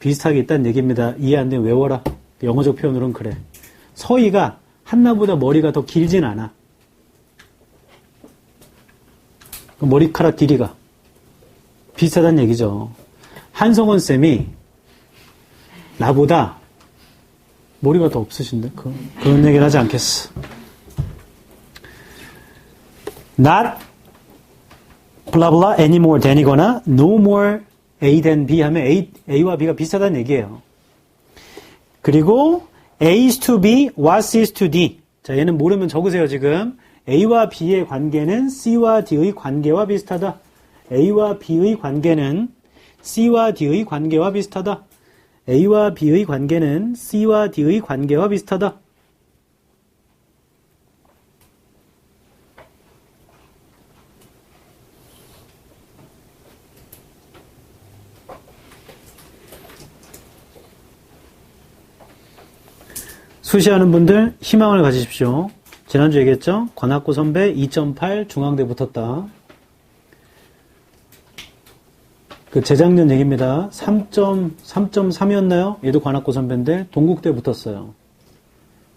비슷하게 있다는 얘기입니다. 이해 안 되면 외워라. 영어적 표현으로는 그래. 서희가 한나보다 머리가 더 길진 않아. 머리카락 길이가 비슷하다는 얘기죠. 한성원 쌤이 나보다 머리가 더 없으신데 그런 얘기는 하지 않겠어. Not blah blah any more than이거나 no more A than B 하면 A와 B가 비슷하다는 얘기예요. 그리고 A is to B, what is to D. 자, 얘는 모르면 적으세요, 지금. A와 B의 관계는 C와 D의 관계와 비슷하다. A와 B의 관계는 C와 D의 관계와 비슷하다. A와 B의 관계는 C와 D의 관계와 비슷하다. 수시하는 분들 희망을 가지십시오. 지난주 얘기했죠? 관악구 선배 2.8 중앙대 붙었다. 그 재작년 얘기입니다. 3.3이었나요? 얘도 관악구 선배인데 동국대 붙었어요.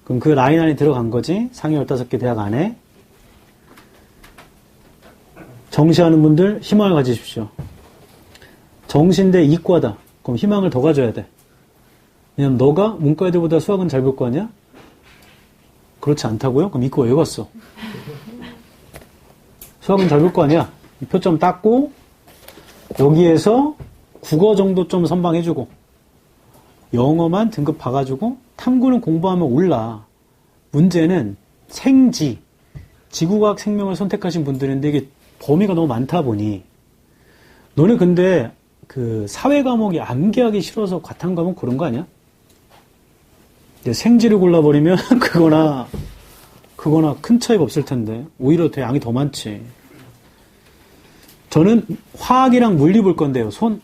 그럼 그 라인 안에 들어간 거지. 상위 15개 대학 안에. 정시하는 분들 희망을 가지십시오. 정시인데 이과다. 그럼 희망을 더 가져야 돼. 왜냐면 너가 문과 애들보다 수학은 잘 볼 거 아니야? 그렇지 않다고요? 그럼 이과 왜 갔어? 수학은 잘 볼 거 아니야? 표점 땄고 여기에서 국어 정도 좀 선방해주고 영어만 등급 봐가지고 탐구는 공부하면 올라. 문제는 생지, 지구과학 생명을 선택하신 분들인데 이게 범위가 너무 많다 보니 너네 근데 그 사회 과목이 암기하기 싫어서 과탐 과목 그런 거 아니야? 생지를 골라버리면 그거나 큰 차이가 없을 텐데 오히려 더 양이 더 많지. 저는 화학이랑 물리 볼 건데요. 손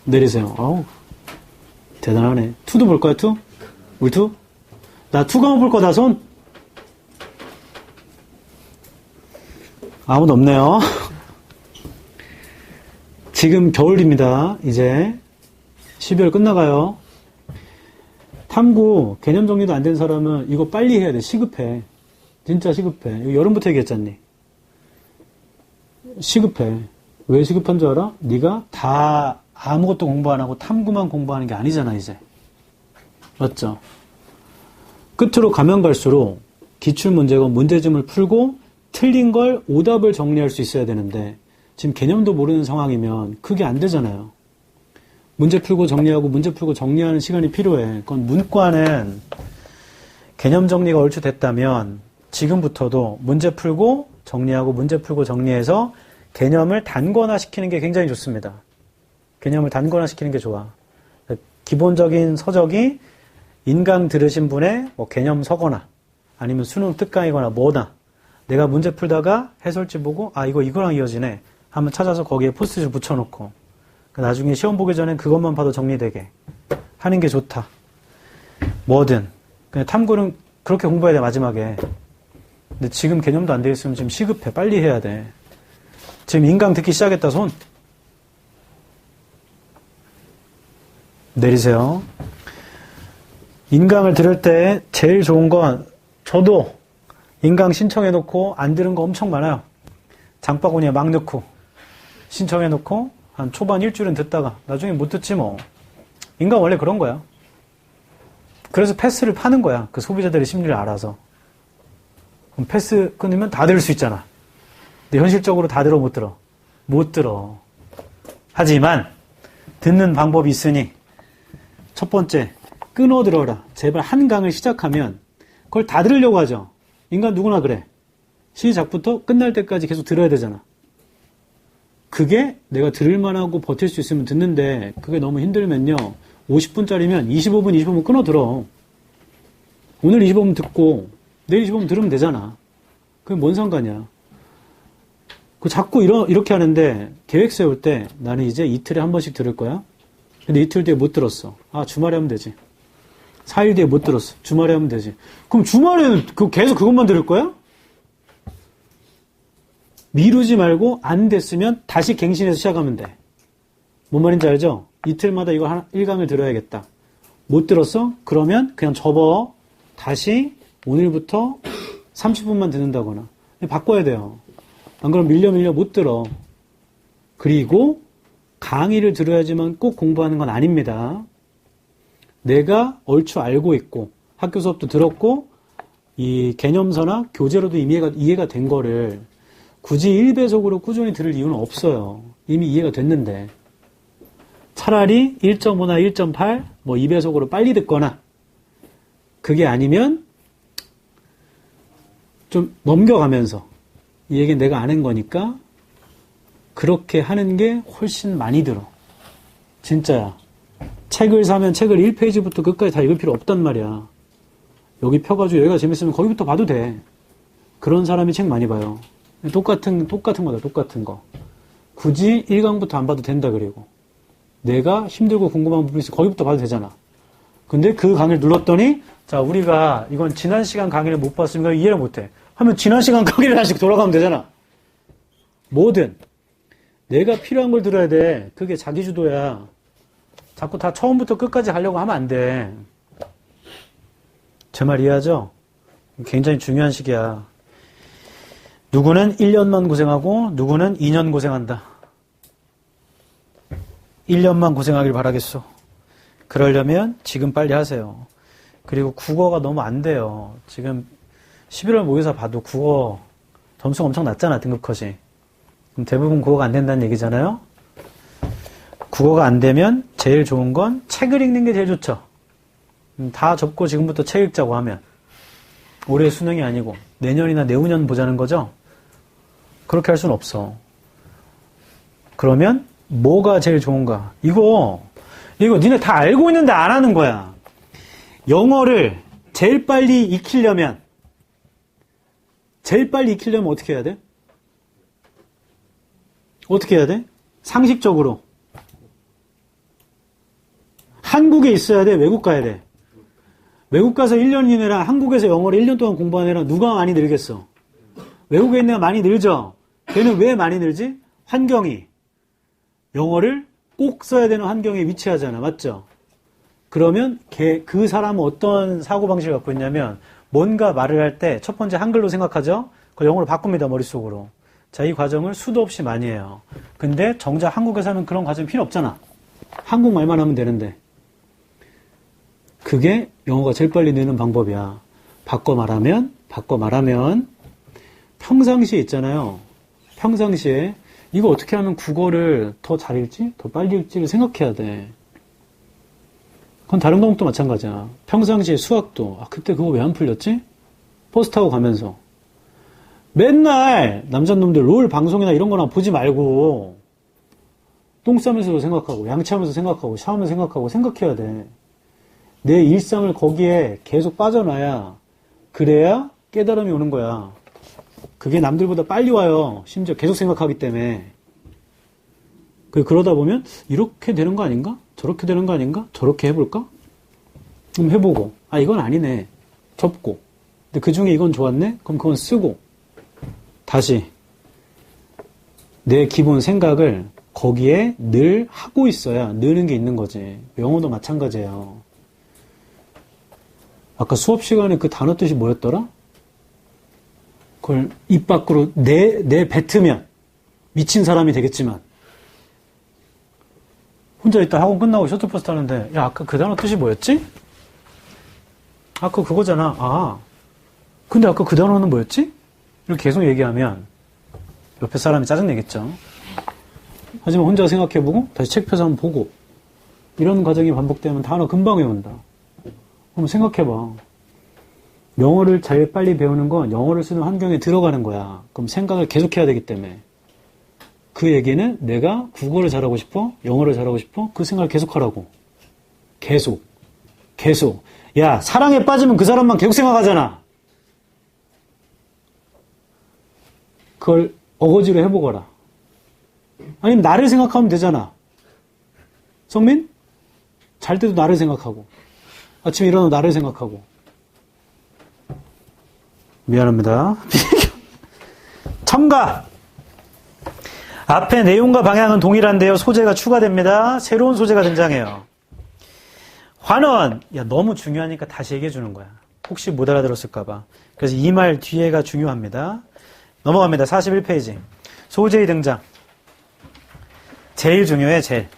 내리세요. 아우 대단하네. 투도 볼 거야 투? 물투? 나 투 과목 볼 거다 손. 아무도 없네요. 지금 겨울입니다. 이제 12월 끝나가요. 탐구 개념 정리도 안 된 사람은 이거 빨리 해야 돼. 시급해. 진짜 시급해. 이거 여름부터 얘기했잖니. 시급해. 왜 시급한 줄 알아? 네가 다 아무것도 공부 안 하고 탐구만 공부하는 게 아니잖아 이제. 맞죠? 끝으로 가면 갈수록 기출문제가 문제집을 풀고 틀린 걸 오답을 정리할 수 있어야 되는데 지금 개념도 모르는 상황이면 그게 안 되잖아요. 문제 풀고 정리하고 문제 풀고 정리하는 시간이 필요해. 그건 문과는 개념 정리가 얼추 됐다면 지금부터도 문제 풀고 정리하고 문제 풀고 정리해서 개념을 단권화시키는 게 굉장히 좋습니다. 개념을 단권화시키는 게 좋아. 기본적인 서적이 인강 들으신 분의 뭐 개념 서거나 아니면 수능 특강이거나 뭐나 내가 문제 풀다가 해설지 보고 아 이거랑 이어지네 한번 찾아서 거기에 포스트잇 붙여놓고 나중에 시험 보기 전엔 그것만 봐도 정리되게 하는 게 좋다. 뭐든 그냥 탐구는 그렇게 공부해야 돼 마지막에. 근데 지금 개념도 안 돼 있으면 지금 시급해. 빨리 해야 돼. 지금 인강 듣기 시작했다 손. 내리세요. 인강을 들을 때 제일 좋은 건 저도 인강 신청해놓고 안 들은 거 엄청 많아요. 장바구니에 막 넣고 신청해놓고 한 초반 일주일은 듣다가 나중에 못 듣지 뭐. 인강 원래 그런 거야. 그래서 패스를 파는 거야. 그 소비자들의 심리를 알아서. 그럼 패스 끊으면 다 들을 수 있잖아. 근데 현실적으로 다 들어 못 들어? 못 들어. 하지만 듣는 방법이 있으니 첫 번째 끊어 들어라. 제발 한 강을 시작하면 그걸 다 들으려고 하죠. 인간 누구나 그래. 시작부터 끝날 때까지 계속 들어야 되잖아. 그게 내가 들을만하고 버틸 수 있으면 듣는데 그게 너무 힘들면요. 50분짜리면 25분 끊어 들어. 오늘 25분 듣고 내일 25분 들으면 되잖아. 그게 뭔 상관이야. 그 자꾸 이렇게 하는데 계획 세울 때 나는 이제 이틀에 한 번씩 들을 거야. 근데 이틀 뒤에 못 들었어. 아 주말에 하면 되지. 4일 뒤에 못 들었어. 주말에 하면 되지. 그럼 주말에는 계속 그것만 들을 거야? 미루지 말고 안 됐으면 다시 갱신해서 시작하면 돼. 뭔 말인지 알죠? 이틀마다 이거 1강을 들어야겠다. 못 들었어? 그러면 그냥 접어. 다시 오늘부터 30분만 듣는다거나. 바꿔야 돼요. 안 그러면 밀려 못 들어. 그리고 강의를 들어야지만 꼭 공부하는 건 아닙니다. 내가 얼추 알고 있고 학교 수업도 들었고 이 개념서나 교재로도 이해가 된 거를 굳이 1배속으로 꾸준히 들을 이유는 없어요. 이미 이해가 됐는데 차라리 1.5나 1.8 뭐 2배속으로 빨리 듣거나 그게 아니면 좀 넘겨가면서 이 얘기는 내가 아는 거니까 그렇게 하는 게 훨씬 많이 들어. 진짜야. 책을 사면 책을 1페이지부터 끝까지 다 읽을 필요 없단 말이야. 여기 펴가지고 여기가 재밌으면 거기부터 봐도 돼. 그런 사람이 책 많이 봐요. 똑같은 거다, 똑같은 거. 굳이 1강부터 안 봐도 된다, 그리고. 내가 힘들고 궁금한 부분이 있으면 거기부터 봐도 되잖아. 근데 그 강의를 눌렀더니, 자, 우리가 이건 지난 시간 강의를 못 봤으니까 이해를 못 해. 하면 지난 시간 강의를 다시 돌아가면 되잖아. 뭐든. 내가 필요한 걸 들어야 돼. 그게 자기주도야. 자꾸 다 처음부터 끝까지 가려고 하면 안 돼. 제 말 이해하죠? 굉장히 중요한 시기야. 누구는 1년만 고생하고 누구는 2년 고생한다. 1년만 고생하길 바라겠소. 그러려면 지금 빨리 하세요. 그리고 국어가 너무 안 돼요. 지금 11월 모의고사 봐도 국어 점수가 엄청 낮잖아, 등급컷이. 그럼 대부분 국어가 안 된다는 얘기잖아요. 국어가 안 되면 제일 좋은 건 책을 읽는 게 제일 좋죠. 다 접고 지금부터 책 읽자고 하면 올해 수능이 아니고 내년이나 내후년 보자는 거죠. 그렇게 할 수는 없어. 그러면 뭐가 제일 좋은가? 이거 니네 다 알고 있는데 안 하는 거야. 영어를 제일 빨리 익히려면 어떻게 해야 돼? 어떻게 해야 돼? 상식적으로. 한국에 있어야 돼? 외국 가야 돼? 외국 가서 1년 이내랑 한국에서 영어를 1년 동안 공부하는 애랑 누가 많이 늘겠어? 외국에 있는 애가 많이 늘죠? 걔는 왜 많이 늘지? 환경이. 영어를 꼭 써야 되는 환경에 위치하잖아. 맞죠? 그러면 그 사람은 어떤 사고방식을 갖고 있냐면 뭔가 말을 할 때 첫 번째 한글로 생각하죠? 그걸 영어로 바꿉니다. 머릿속으로. 자, 이 과정을 수도 없이 많이 해요. 근데 정작 한국에서는 그런 과정이 필요 없잖아. 한국말만 하면 되는데. 그게 영어가 제일 빨리 느는 방법이야. 바꿔 말하면 평상시에 있잖아요. 평상시에 이거 어떻게 하면 국어를 더 잘 읽지? 더 빨리 읽지를 생각해야 돼. 그건 다른 과목도 마찬가지야. 평상시에 수학도 그때 그거 왜 안 풀렸지? 버스 타고 가면서 맨날 남자놈들 롤 방송이나 이런 거나 보지 말고 똥 싸면서도 생각하고 양치하면서 생각하고 샤워하면서 생각하고 생각해야 돼. 내 일상을 거기에 계속 빠져놔야 그래야 깨달음이 오는 거야. 그게 남들보다 빨리 와요. 심지어 계속 생각하기 때문에. 그러다 보면 이렇게 되는 거 아닌가? 저렇게 되는 거 아닌가? 저렇게 해볼까? 그럼 해보고 이건 아니네. 접고. 근데 그중에 이건 좋았네? 그럼 그건 쓰고. 다시 내 기본 생각을 거기에 늘 하고 있어야 느는 게 있는 거지. 영어도 마찬가지예요. 아까 수업 시간에 그 단어 뜻이 뭐였더라? 그걸 입 밖으로 내 뱉으면 미친 사람이 되겠지만 혼자 있다 학원 끝나고 셔틀버스 타는데 야 아까 그 단어 뜻이 뭐였지? 아까 그거잖아. 근데 아까 그 단어는 뭐였지? 이렇게 계속 얘기하면 옆에 사람이 짜증내겠죠. 하지만 혼자 생각해보고 다시 책 펴서 한번 보고 이런 과정이 반복되면 단어 금방 외운다. 한번 생각해봐. 영어를 제일 빨리 배우는 건 영어를 쓰는 환경에 들어가는 거야. 그럼 생각을 계속해야 되기 때문에. 그 얘기는 내가 국어를 잘하고 싶어? 영어를 잘하고 싶어? 그 생각을 계속하라고. 계속. 야, 사랑에 빠지면 그 사람만 계속 생각하잖아. 그걸 어거지로 해보거라. 아니면 나를 생각하면 되잖아. 성민? 잘 때도 나를 생각하고. 아침에 일어나도 나를 생각하고. 미안합니다. 첨가! 앞에 내용과 방향은 동일한데요. 소재가 추가됩니다. 새로운 소재가 등장해요. 환원! 야, 너무 중요하니까 다시 얘기해 주는 거야. 혹시 못 알아들었을까봐. 그래서 이 말 뒤에가 중요합니다. 넘어갑니다. 41페이지. 소재의 등장. 제일 중요해, 제일.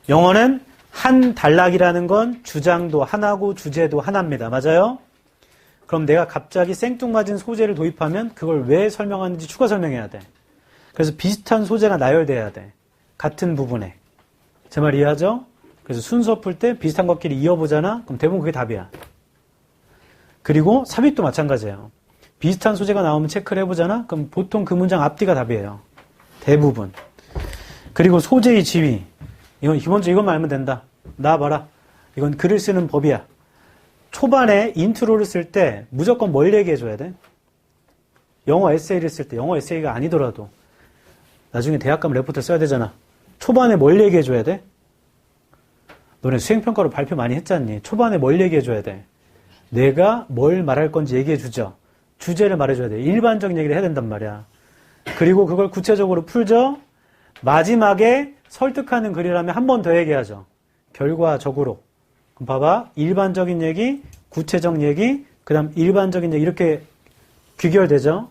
영어는 한 단락이라는 건 주장도 하나고 주제도 하나입니다. 맞아요? 그럼 내가 갑자기 생뚱맞은 소재를 도입하면 그걸 왜 설명하는지 추가 설명해야 돼. 그래서 비슷한 소재가 나열돼야 돼. 같은 부분에. 제 말 이해하죠? 그래서 순서 풀 때 비슷한 것끼리 이어보잖아? 그럼 대부분 그게 답이야. 그리고 삽입도 마찬가지예요. 비슷한 소재가 나오면 체크를 해보잖아? 그럼 보통 그 문장 앞뒤가 답이에요. 대부분. 그리고 소재의 지위. 이건 기본적으로 이것만 알면 된다. 나 봐라. 이건 글을 쓰는 법이야. 초반에 인트로를 쓸 때 무조건 뭘 얘기해줘야 돼? 영어 에세이를 쓸 때, 영어 에세이가 아니더라도 나중에 대학 가면 레포트 써야 되잖아. 초반에 뭘 얘기해줘야 돼? 너네 수행평가로 발표 많이 했잖니. 초반에 뭘 얘기해줘야 돼? 내가 뭘 말할 건지 얘기해주죠. 주제를 말해줘야 돼. 일반적인 얘기를 해야 된단 말이야. 그리고 그걸 구체적으로 풀죠. 마지막에 설득하는 글이라면 한 번 더 얘기하죠. 결과적으로. 그럼 봐봐. 일반적인 얘기, 구체적 얘기, 그 다음 일반적인 얘기 이렇게 귀결되죠.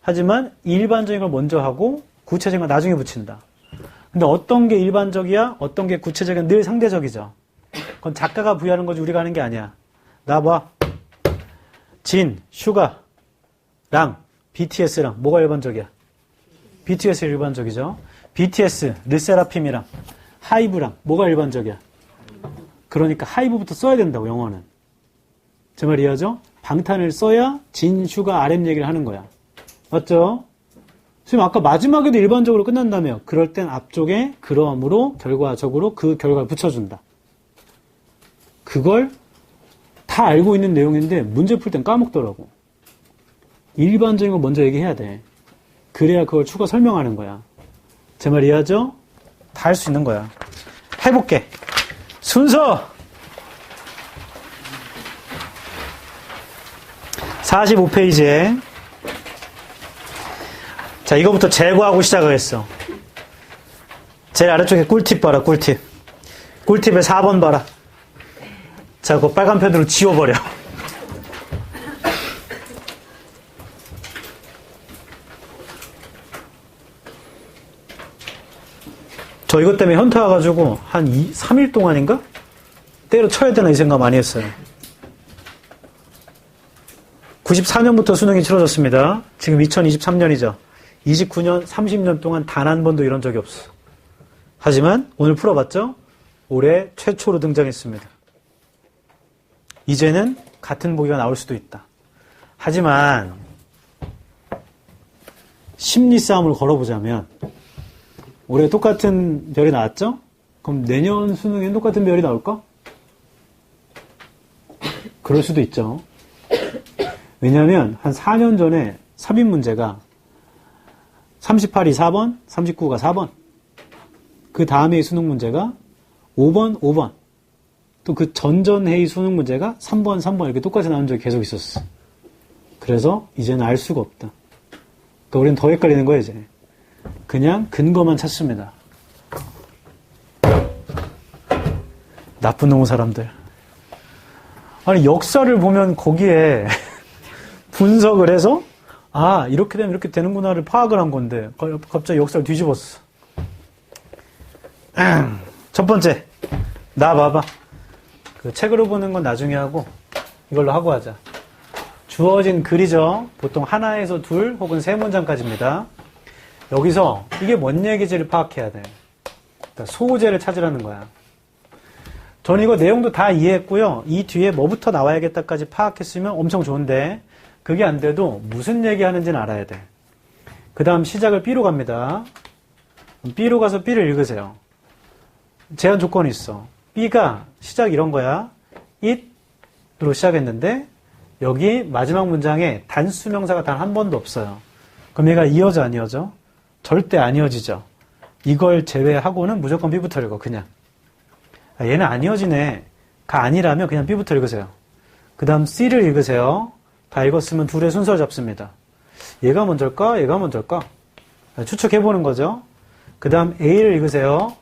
하지만 일반적인 걸 먼저 하고 구체적인 걸 나중에 붙인다. 근데 어떤 게 일반적이야? 어떤 게 구체적이야? 늘 상대적이죠. 그건 작가가 부여하는 거지 우리가 하는 게 아니야. 나 봐. 진, 슈가랑 BTS랑 뭐가 일반적이야? BTS 일반적이죠. BTS, 르세라핌이랑 하이브랑 뭐가 일반적이야? 그러니까 하이브부터 써야 된다고 영어는. 제 말 이해하죠? 방탄을 써야 진, 슈가, RM 얘기를 하는 거야. 맞죠? 지금 아까 마지막에도 일반적으로 끝난다며. 그럴 땐 앞쪽에 그러므로 결과적으로 그 결과를 붙여준다. 그걸 다 알고 있는 내용인데 문제 풀 땐 까먹더라고. 일반적인 거 먼저 얘기해야 돼. 그래야 그걸 추가 설명하는 거야. 제 말 이해하죠? 다 할 수 있는 거야. 해볼게. 순서 45페이지에 자, 이거부터 제거하고 시작을 했어. 제일 아래쪽에 꿀팁 봐라, 꿀팁. 꿀팁에 4번 봐라. 자, 그거 빨간 펜으로 지워버려. 저 이것 때문에 현타 와가지고 한 3일 동안인가? 때려쳐야 되나 이 생각 많이 했어요. 94년부터 수능이 치러졌습니다. 지금 2023년이죠. 29년, 30년 동안 단 한 번도 이런 적이 없어. 하지만 오늘 풀어봤죠? 올해 최초로 등장했습니다. 이제는 같은 보기가 나올 수도 있다. 하지만 심리 싸움을 걸어보자면 올해 똑같은 별이 나왔죠? 그럼 내년 수능엔 똑같은 별이 나올까? 그럴 수도 있죠. 왜냐하면 한 4년 전에 삽입 문제가 38이 4번, 39가 4번. 그 다음에 수능 문제가 5번, 5번. 또 그 전전회의 수능 문제가 3번, 3번 이렇게 똑같이 나온 적이 계속 있었어. 그래서 이제는 알 수가 없다. 그러니까 우리는 더 헷갈리는 거야 이제. 그냥 근거만 찾습니다. 나쁜 놈의 사람들. 아니 역사를 보면 거기에 분석을 해서 아 이렇게 되면 이렇게 되는구나를 파악을 한 건데 갑자기 역사를 뒤집었어. 첫 번째 나 봐봐. 그 책으로 보는 건 나중에 하고 이걸로 하고 하자. 주어진 글이죠. 보통 하나에서 둘 혹은 세 문장까지입니다. 여기서 이게 뭔 얘기지를 파악해야 돼. 그러니까 소재를 찾으라는 거야. 저는 이거 내용도 다 이해했고요. 이 뒤에 뭐부터 나와야겠다까지 파악했으면 엄청 좋은데 그게 안 돼도 무슨 얘기하는지는 알아야 돼. 그 다음 시작을 B로 갑니다. B로 가서 B를 읽으세요. 제한 조건이 있어. B가 시작 이런 거야. it으로 시작했는데 여기 마지막 문장에 단수명사가 단 한 번도 없어요. 그럼 얘가 이어져 안 이어져? 절대 안 이어지죠. 이걸 제외하고는 무조건 B부터 읽어 그냥. 아, 얘는 안 이어지네. 가 아니라면 그냥 B부터 읽으세요. 그 다음 C를 읽으세요. 다 읽었으면 둘의 순서를 잡습니다. 얘가 먼저일까? 얘가 먼저일까? 추측해보는 거죠. 그 다음 A를 읽으세요.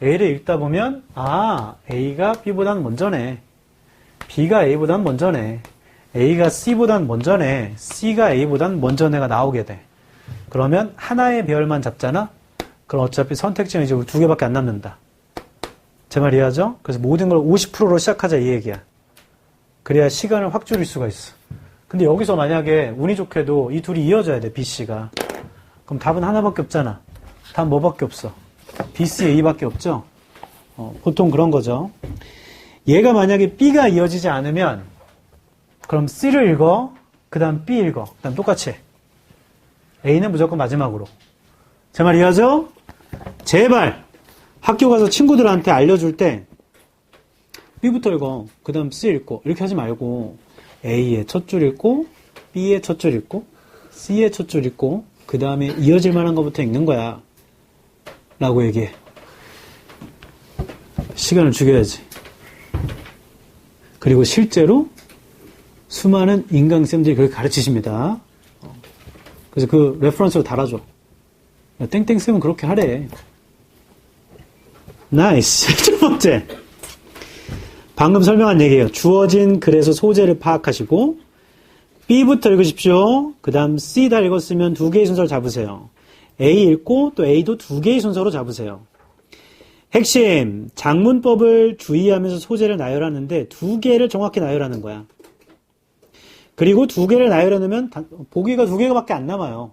A를 읽다 보면 아 A가 B보다는 먼저네. B가 A보다는 먼저네. A가 C보다는 먼저네. C가 A보다는 먼저네가 나오게 돼. 그러면 하나의 배열만 잡잖아? 그럼 어차피 선택지는 이제 두 개밖에 안 남는다. 제 말 이해하죠? 그래서 모든 걸 50%로 시작하자 이 얘기야. 그래야 시간을 확 줄일 수가 있어. 근데 여기서 만약에 운이 좋게도 이 둘이 이어져야 돼, B, C가. 그럼 답은 하나밖에 없잖아. 답 뭐밖에 없어? B, C, A밖에 없죠? 보통 그런 거죠. 얘가 만약에 B가 이어지지 않으면 그럼 C를 읽어. 그 다음 B 읽어. 그 다음 똑같이 해. A는 무조건 마지막으로. 제 말 이해하죠? 제발 학교 가서 친구들한테 알려줄 때 B부터 읽어. 그 다음 C 읽고 이렇게 하지 말고 A의 첫 줄 읽고 B의 첫 줄 읽고 C의 첫 줄 읽고 그 다음에 이어질 만한 것부터 읽는 거야 라고 얘기해. 시간을 죽여야지. 그리고 실제로 수많은 인강쌤들이 그렇게 가르치십니다. 그래서 그 레퍼런스로 달아줘. 야, 땡땡쌤은 그렇게 하래. 나이스. 첫 번째. 방금 설명한 얘기예요. 주어진 글에서 소재를 파악하시고 B부터 읽으십시오. 그 다음 C 다 읽었으면 두 개의 순서를 잡으세요. A 읽고 또 A도 두 개의 순서로 잡으세요. 핵심, 장문법을 주의하면서 소재를 나열하는데 두 개를 정확히 나열하는 거야. 그리고 두 개를 나열해놓으면 보기가 두 개밖에 안 남아요.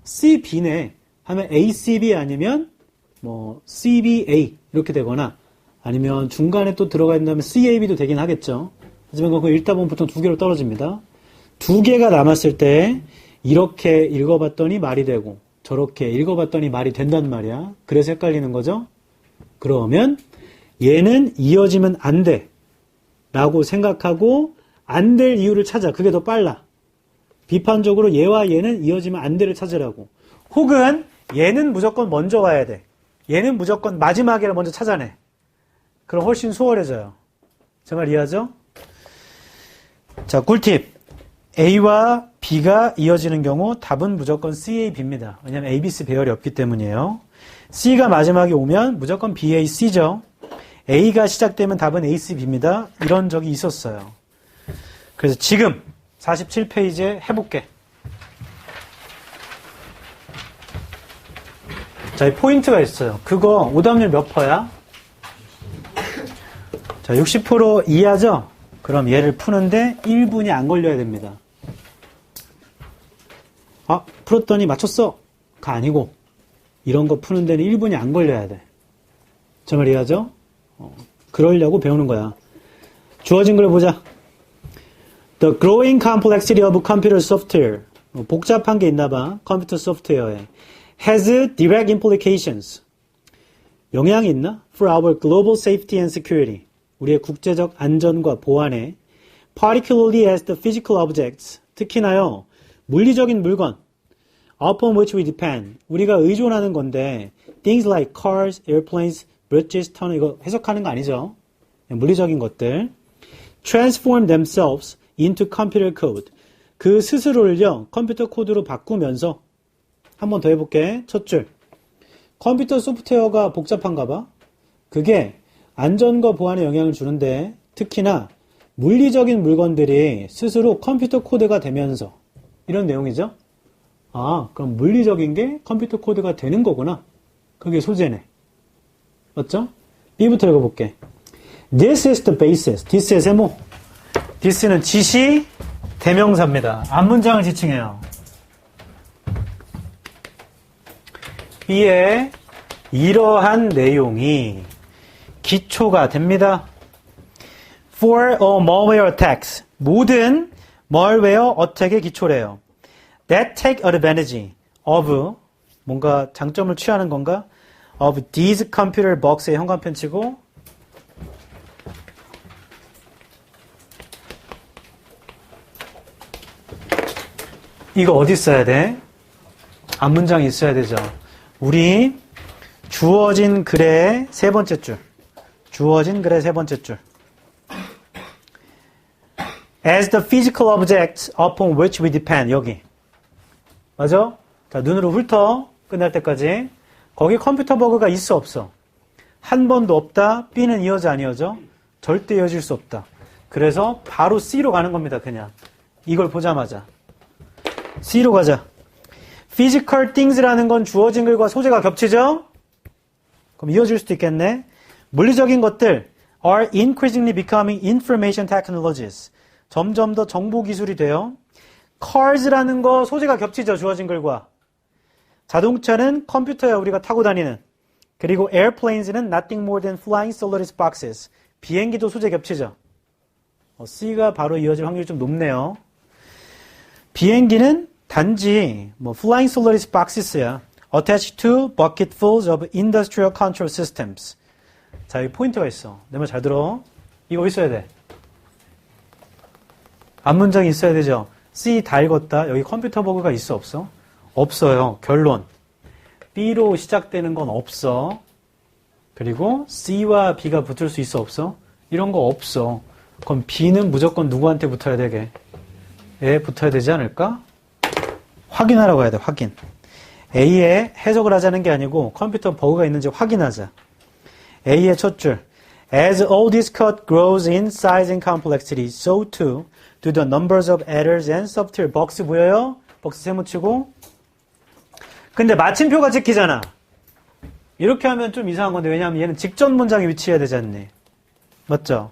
C, B네 하면 A, C, B 아니면 뭐 C, B, A 이렇게 되거나 아니면 중간에 또 들어가 있다면 C, A, B도 되긴 하겠죠. 하지만 그거 읽다 보면 보통 두 개로 떨어집니다. 두 개가 남았을 때 이렇게 읽어봤더니 말이 되고 저렇게 읽어봤더니 말이 된단 말이야. 그래서 헷갈리는 거죠. 그러면 얘는 이어지면 안 돼 라고 생각하고 안 될 이유를 찾아. 그게 더 빨라. 비판적으로 얘와 얘는 이어지면 안 돼를 찾으라고. 혹은 얘는 무조건 먼저 와야 돼. 얘는 무조건 마지막에를 먼저 찾아내. 그럼 훨씬 수월해져요. 제 말 이해하죠? 자, 꿀팁. A와 B가 이어지는 경우 답은 무조건 C, A, B입니다. 왜냐하면 A, B, C 배열이 없기 때문이에요. C가 마지막에 오면 무조건 B, A, C죠. A가 시작되면 답은 A, C, B입니다. 이런 적이 있었어요. 그래서 지금 47페이지에 해볼게. 자, 이 포인트가 있어요. 그거 오답률 몇 퍼야? 자, 60% 이하죠? 그럼 얘를 푸는데 1분이 안 걸려야 됩니다. 아, 풀었더니 맞췄어! 가 아니고 이런 거 푸는 데는 1분이 안 걸려야 돼. 저 말 이해하죠? 그러려고 배우는 거야. 주어진 걸 보자. The growing complexity of computer software. 복잡한 게 있나 봐. 컴퓨터 소프트웨어에. has direct implications. 영향이 있나? For our global safety and security. 우리의 국제적 안전과 보안에 particularly as the physical objects. 특히나요. 물리적인 물건. upon which we depend. 우리가 의존하는 건데 things like cars, airplanes, bridges, tunnel 이거 해석하는 거 아니죠? 물리적인 것들. transform themselves into computer code. 그 스스로를요. 컴퓨터 코드로 바꾸면서 한 번 더 해볼게. 첫 줄. 컴퓨터 소프트웨어가 복잡한가 봐. 그게 안전과 보안에 영향을 주는데 특히나 물리적인 물건들이 스스로 컴퓨터 코드가 되면서 이런 내용이죠. 아, 그럼 물리적인 게 컴퓨터 코드가 되는 거구나. 그게 소재네. 맞죠? B부터 읽어볼게. This is the basis. this의 세모. this는 지시, 대명사입니다. 앞문장을 지칭해요. B의 이러한 내용이 기초가 됩니다. For all malware attacks. 모든 malware 어택의 기초래요. That take advantage of 뭔가 장점을 취하는 건가? Of these computer bugs의 현관편 치고 이거 어디 써야 돼? 앞문장이 있어야 되죠. 우리 주어진 글의 세 번째 줄. 주어진 글의 세 번째 줄. As the physical objects upon which we depend. 여기. 맞아? 자, 눈으로 훑어. 끝날 때까지. 거기 컴퓨터 버그가 있어, 없어? 한 번도 없다. B는 이어져, 안 이어져? 절대 이어질 수 없다. 그래서 바로 C로 가는 겁니다, 그냥. 이걸 보자마자. C로 가자. Physical things라는 건 주어진 글과 소재가 겹치죠? 그럼 이어질 수도 있겠네. 물리적인 것들 are increasingly becoming information technologies. 점점 더 정보 기술이 돼요. cars라는 거 소재가 겹치죠, 주어진 글과. 자동차는 컴퓨터야, 우리가 타고 다니는. 그리고 airplanes는 nothing more than flying Solaris boxes. 비행기도 소재 겹치죠. C가 바로 이어질 확률이 좀 높네요. 비행기는 단지 flying Solaris boxes야. attached to bucketfuls of industrial control systems. 자, 여기 포인트가 있어. 내 말 잘 들어. 이거 어디 써야 돼? 앞문장이 있어야 되죠. C 다 읽었다. 여기 컴퓨터 버그가 있어, 없어? 없어요. 결론. B로 시작되는 건 없어. 그리고 C와 B가 붙을 수 있어 없어? 이런 거 없어. 그럼 B는 무조건 누구한테 붙어야 되게? 에 붙어야 되지 않을까? 확인하라고 해야 돼. 확인. A에 해석을 하자는 게 아니고 컴퓨터 버그가 있는지 확인하자. A의 첫 줄. As all this code grows in size and complexity, so too do the numbers of errors and subtle bugs. 보여요? 벅스 세모치고. 근데 마침표가 찍히잖아. 이렇게 하면 좀 이상한 건데, 왜냐하면 얘는 직전 문장에 위치해야 되지 않니? 맞죠?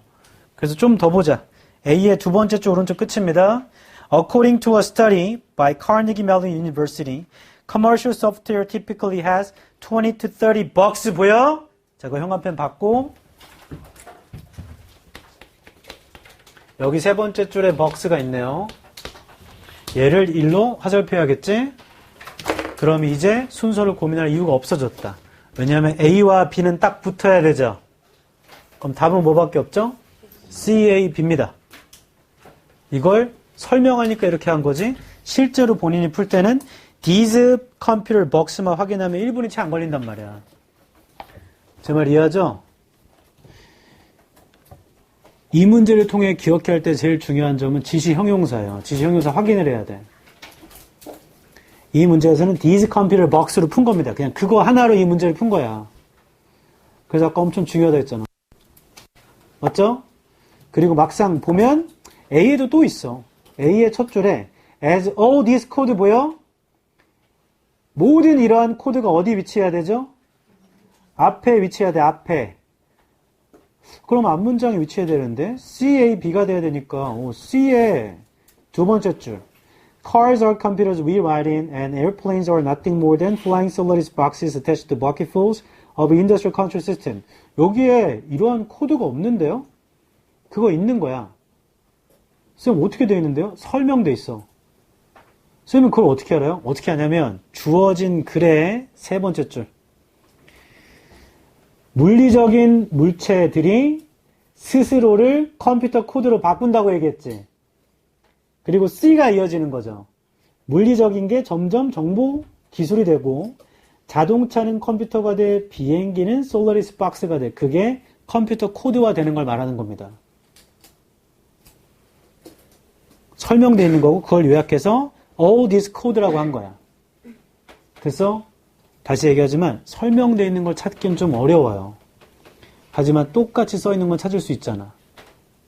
그래서 좀 더 보자. A의 두 번째 줄 오른쪽 끝입니다. According to a study by Carnegie Mellon University, commercial software typically has 20 to 30 bugs. 보여? 자, 그 형광펜 받고. 여기 세 번째 줄에 bugs가 있네요. 얘를 1로 화살표해야겠지? 그럼 이제 순서를 고민할 이유가 없어졌다. 왜냐하면 A와 B는 딱 붙어야 되죠. 그럼 답은 뭐밖에 없죠? C, A, B입니다. 이걸 설명하니까 이렇게 한 거지. 실제로 본인이 풀 때는 these computer bugs만 확인하면 1분이 채 안 걸린단 말이야. 제 말 이해하죠? 이 문제를 통해 기억해야 할 때 제일 중요한 점은 지시 형용사예요. 지시 형용사 확인을 해야 돼. 이 문제에서는 these computer bugs로 푼 겁니다. 그냥 그거 하나로 이 문제를 푼 거야. 그래서 아까 엄청 중요하다 했잖아. 맞죠? 그리고 막상 보면 A에도 또 있어. A의 첫 줄에 as all this code 보여? 모든 이러한 코드가 어디 위치해야 되죠? 앞에 위치해야 돼. 앞에. 그럼 앞문장에 위치해야 되는데 C, A, B가 돼야 되니까 C의 두 번째 줄 Cars are computers we ride in and airplanes are nothing more than flying Solaris boxes attached to bucketfuls of industrial control system. 여기에 이러한 코드가 없는데요? 그거 있는 거야. 쌤 어떻게 되어 있는데요? 설명돼 있어. 쌤은 그걸 어떻게 알아요? 어떻게 하냐면 주어진 글의 세 번째 줄 물리적인 물체들이 스스로를 컴퓨터 코드로 바꾼다고 얘기했지. 그리고 C가 이어지는 거죠. 물리적인 게 점점 정보 기술이 되고 자동차는 컴퓨터가 돼 비행기는 솔라리스 박스가 돼. 그게 컴퓨터 코드화 되는 걸 말하는 겁니다. 설명되어 있는 거고 그걸 요약해서 all this code라고 한 거야. 그래서 다시 얘기하지만 설명되어 있는 걸 찾기는 좀 어려워요. 하지만 똑같이 써 있는 건 찾을 수 있잖아.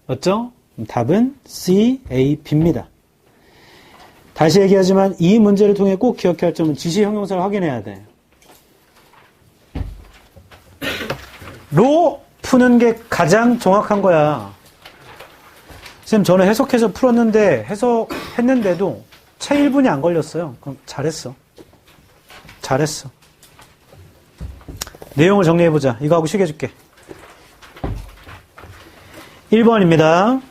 맞죠? 답은 C, A, B입니다. 다시 얘기하지만 이 문제를 통해 꼭 기억해야 할 점은 지시 형용사를 확인해야 돼. 로 푸는 게 가장 정확한 거야. 쌤, 저는 해석해서 풀었는데 해석했는데도 채 1분이 안 걸렸어요. 그럼 잘했어. 잘했어. 내용을 정리해보자. 이거 하고 쉬게 해줄게. 1번입니다.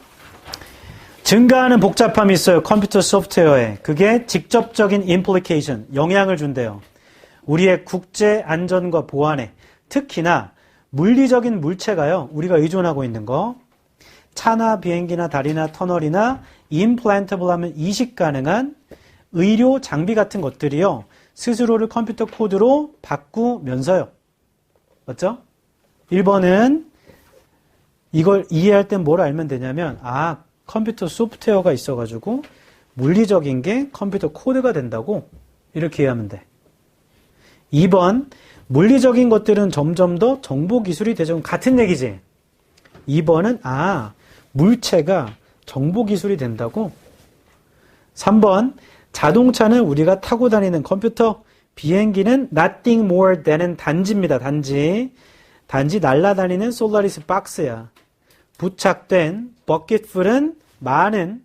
증가하는 복잡함이 있어요. 컴퓨터 소프트웨어에. 그게 직접적인 implication, 영향을 준대요. 우리의 국제 안전과 보안에. 특히나 물리적인 물체가요. 우리가 의존하고 있는 거. 차나 비행기나 다리나 터널이나 implantable 하면 이식 가능한 의료 장비 같은 것들이요. 스스로를 컴퓨터 코드로 바꾸면서요. 맞죠? 1번은 이걸 이해할 땐 뭘 알면 되냐면 컴퓨터 소프트웨어가 있어가지고 물리적인 게 컴퓨터 코드가 된다고 이렇게 이해하면 돼. 2번 물리적인 것들은 점점 더 정보기술이 되죠. 같은 얘기지. 2번은 물체가 정보기술이 된다고. 3번 자동차는 우리가 타고 다니는 컴퓨터, 비행기는 nothing more than은 단지입니다. 단지 날아다니는 솔라리스 박스야. 부착된 버킷풀은 많은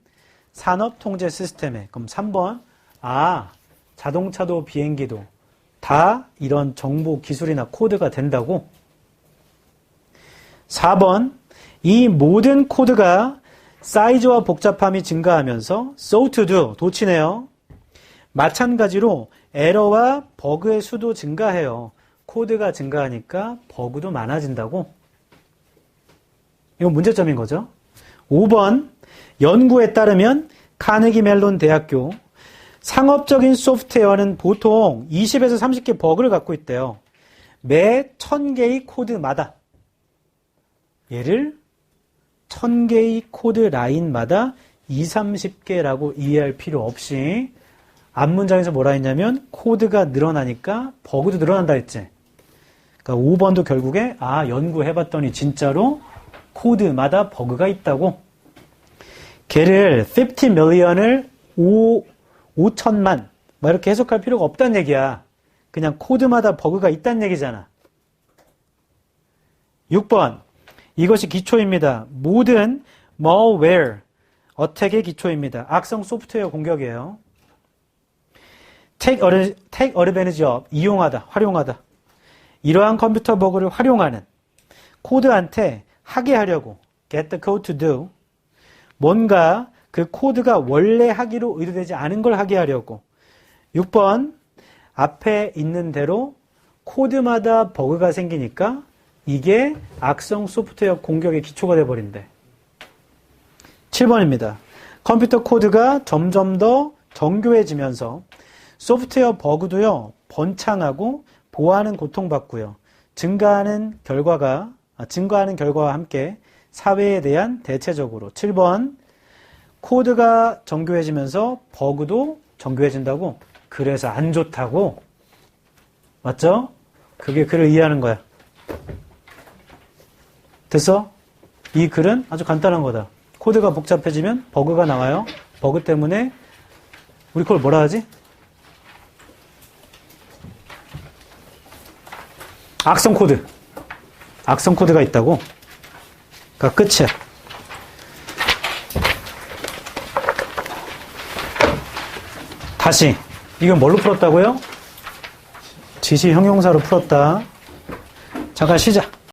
산업 통제 시스템에. 그럼 3번 자동차도 비행기도 다 이런 정보 기술이나 코드가 된다고. 4번 이 모든 코드가 사이즈와 복잡함이 증가하면서 so to do 도치네요. 마찬가지로 에러와 버그의 수도 증가해요. 코드가 증가하니까 버그도 많아진다고. 이건 문제점인 거죠. 5번 연구에 따르면 카네기 멜론 대학교 상업적인 소프트웨어는 보통 20에서 30개 버그를 갖고 있대요. 매 1000개의 코드마다 얘를 1000개의 코드 라인마다 20-30개라고 이해할 필요 없이 앞 문장에서 뭐라 했냐면 코드가 늘어나니까 버그도 늘어난다 했지. 그러니까 5번도 결국에 연구해봤더니 진짜로 코드마다 버그가 있다고. 걔를 50 million을 5천만 이렇게 해석할 필요가 없다는 얘기야. 그냥 코드마다 버그가 있다는 얘기잖아. 6번 이것이 기초입니다. 모든 malware 어택의 기초입니다. 악성 소프트웨어 공격이에요. take advantage of 이용하다, 활용하다. 이러한 컴퓨터 버그를 활용하는 코드한테 하게 하려고 get the code to do 뭔가 그 코드가 원래 하기로 의도되지 않은 걸 하게 하려고. 6번 앞에 있는 대로 코드마다 버그가 생기니까 이게 악성 소프트웨어 공격의 기초가 돼버린대. 7번입니다. 컴퓨터 코드가 점점 더 정교해지면서 소프트웨어 버그도요 번창하고 보완은 고통받고요. 증가하는 결과와 함께 사회에 대한 대체적으로. 7번 코드가 정교해지면서 버그도 정교해진다고. 그래서 안 좋다고. 맞죠? 그게 글을 이해하는 거야. 됐어? 이 글은 아주 간단한 거다. 코드가 복잡해지면 버그가 나와요. 버그 때문에 우리 그걸 뭐라 하지? 악성 코드. 악성 코드가 있다고. 그러니까 끝이야. 다시. 이건 뭘로 풀었다고요? 지시 형용사로 풀었다. 잠깐 쉬자.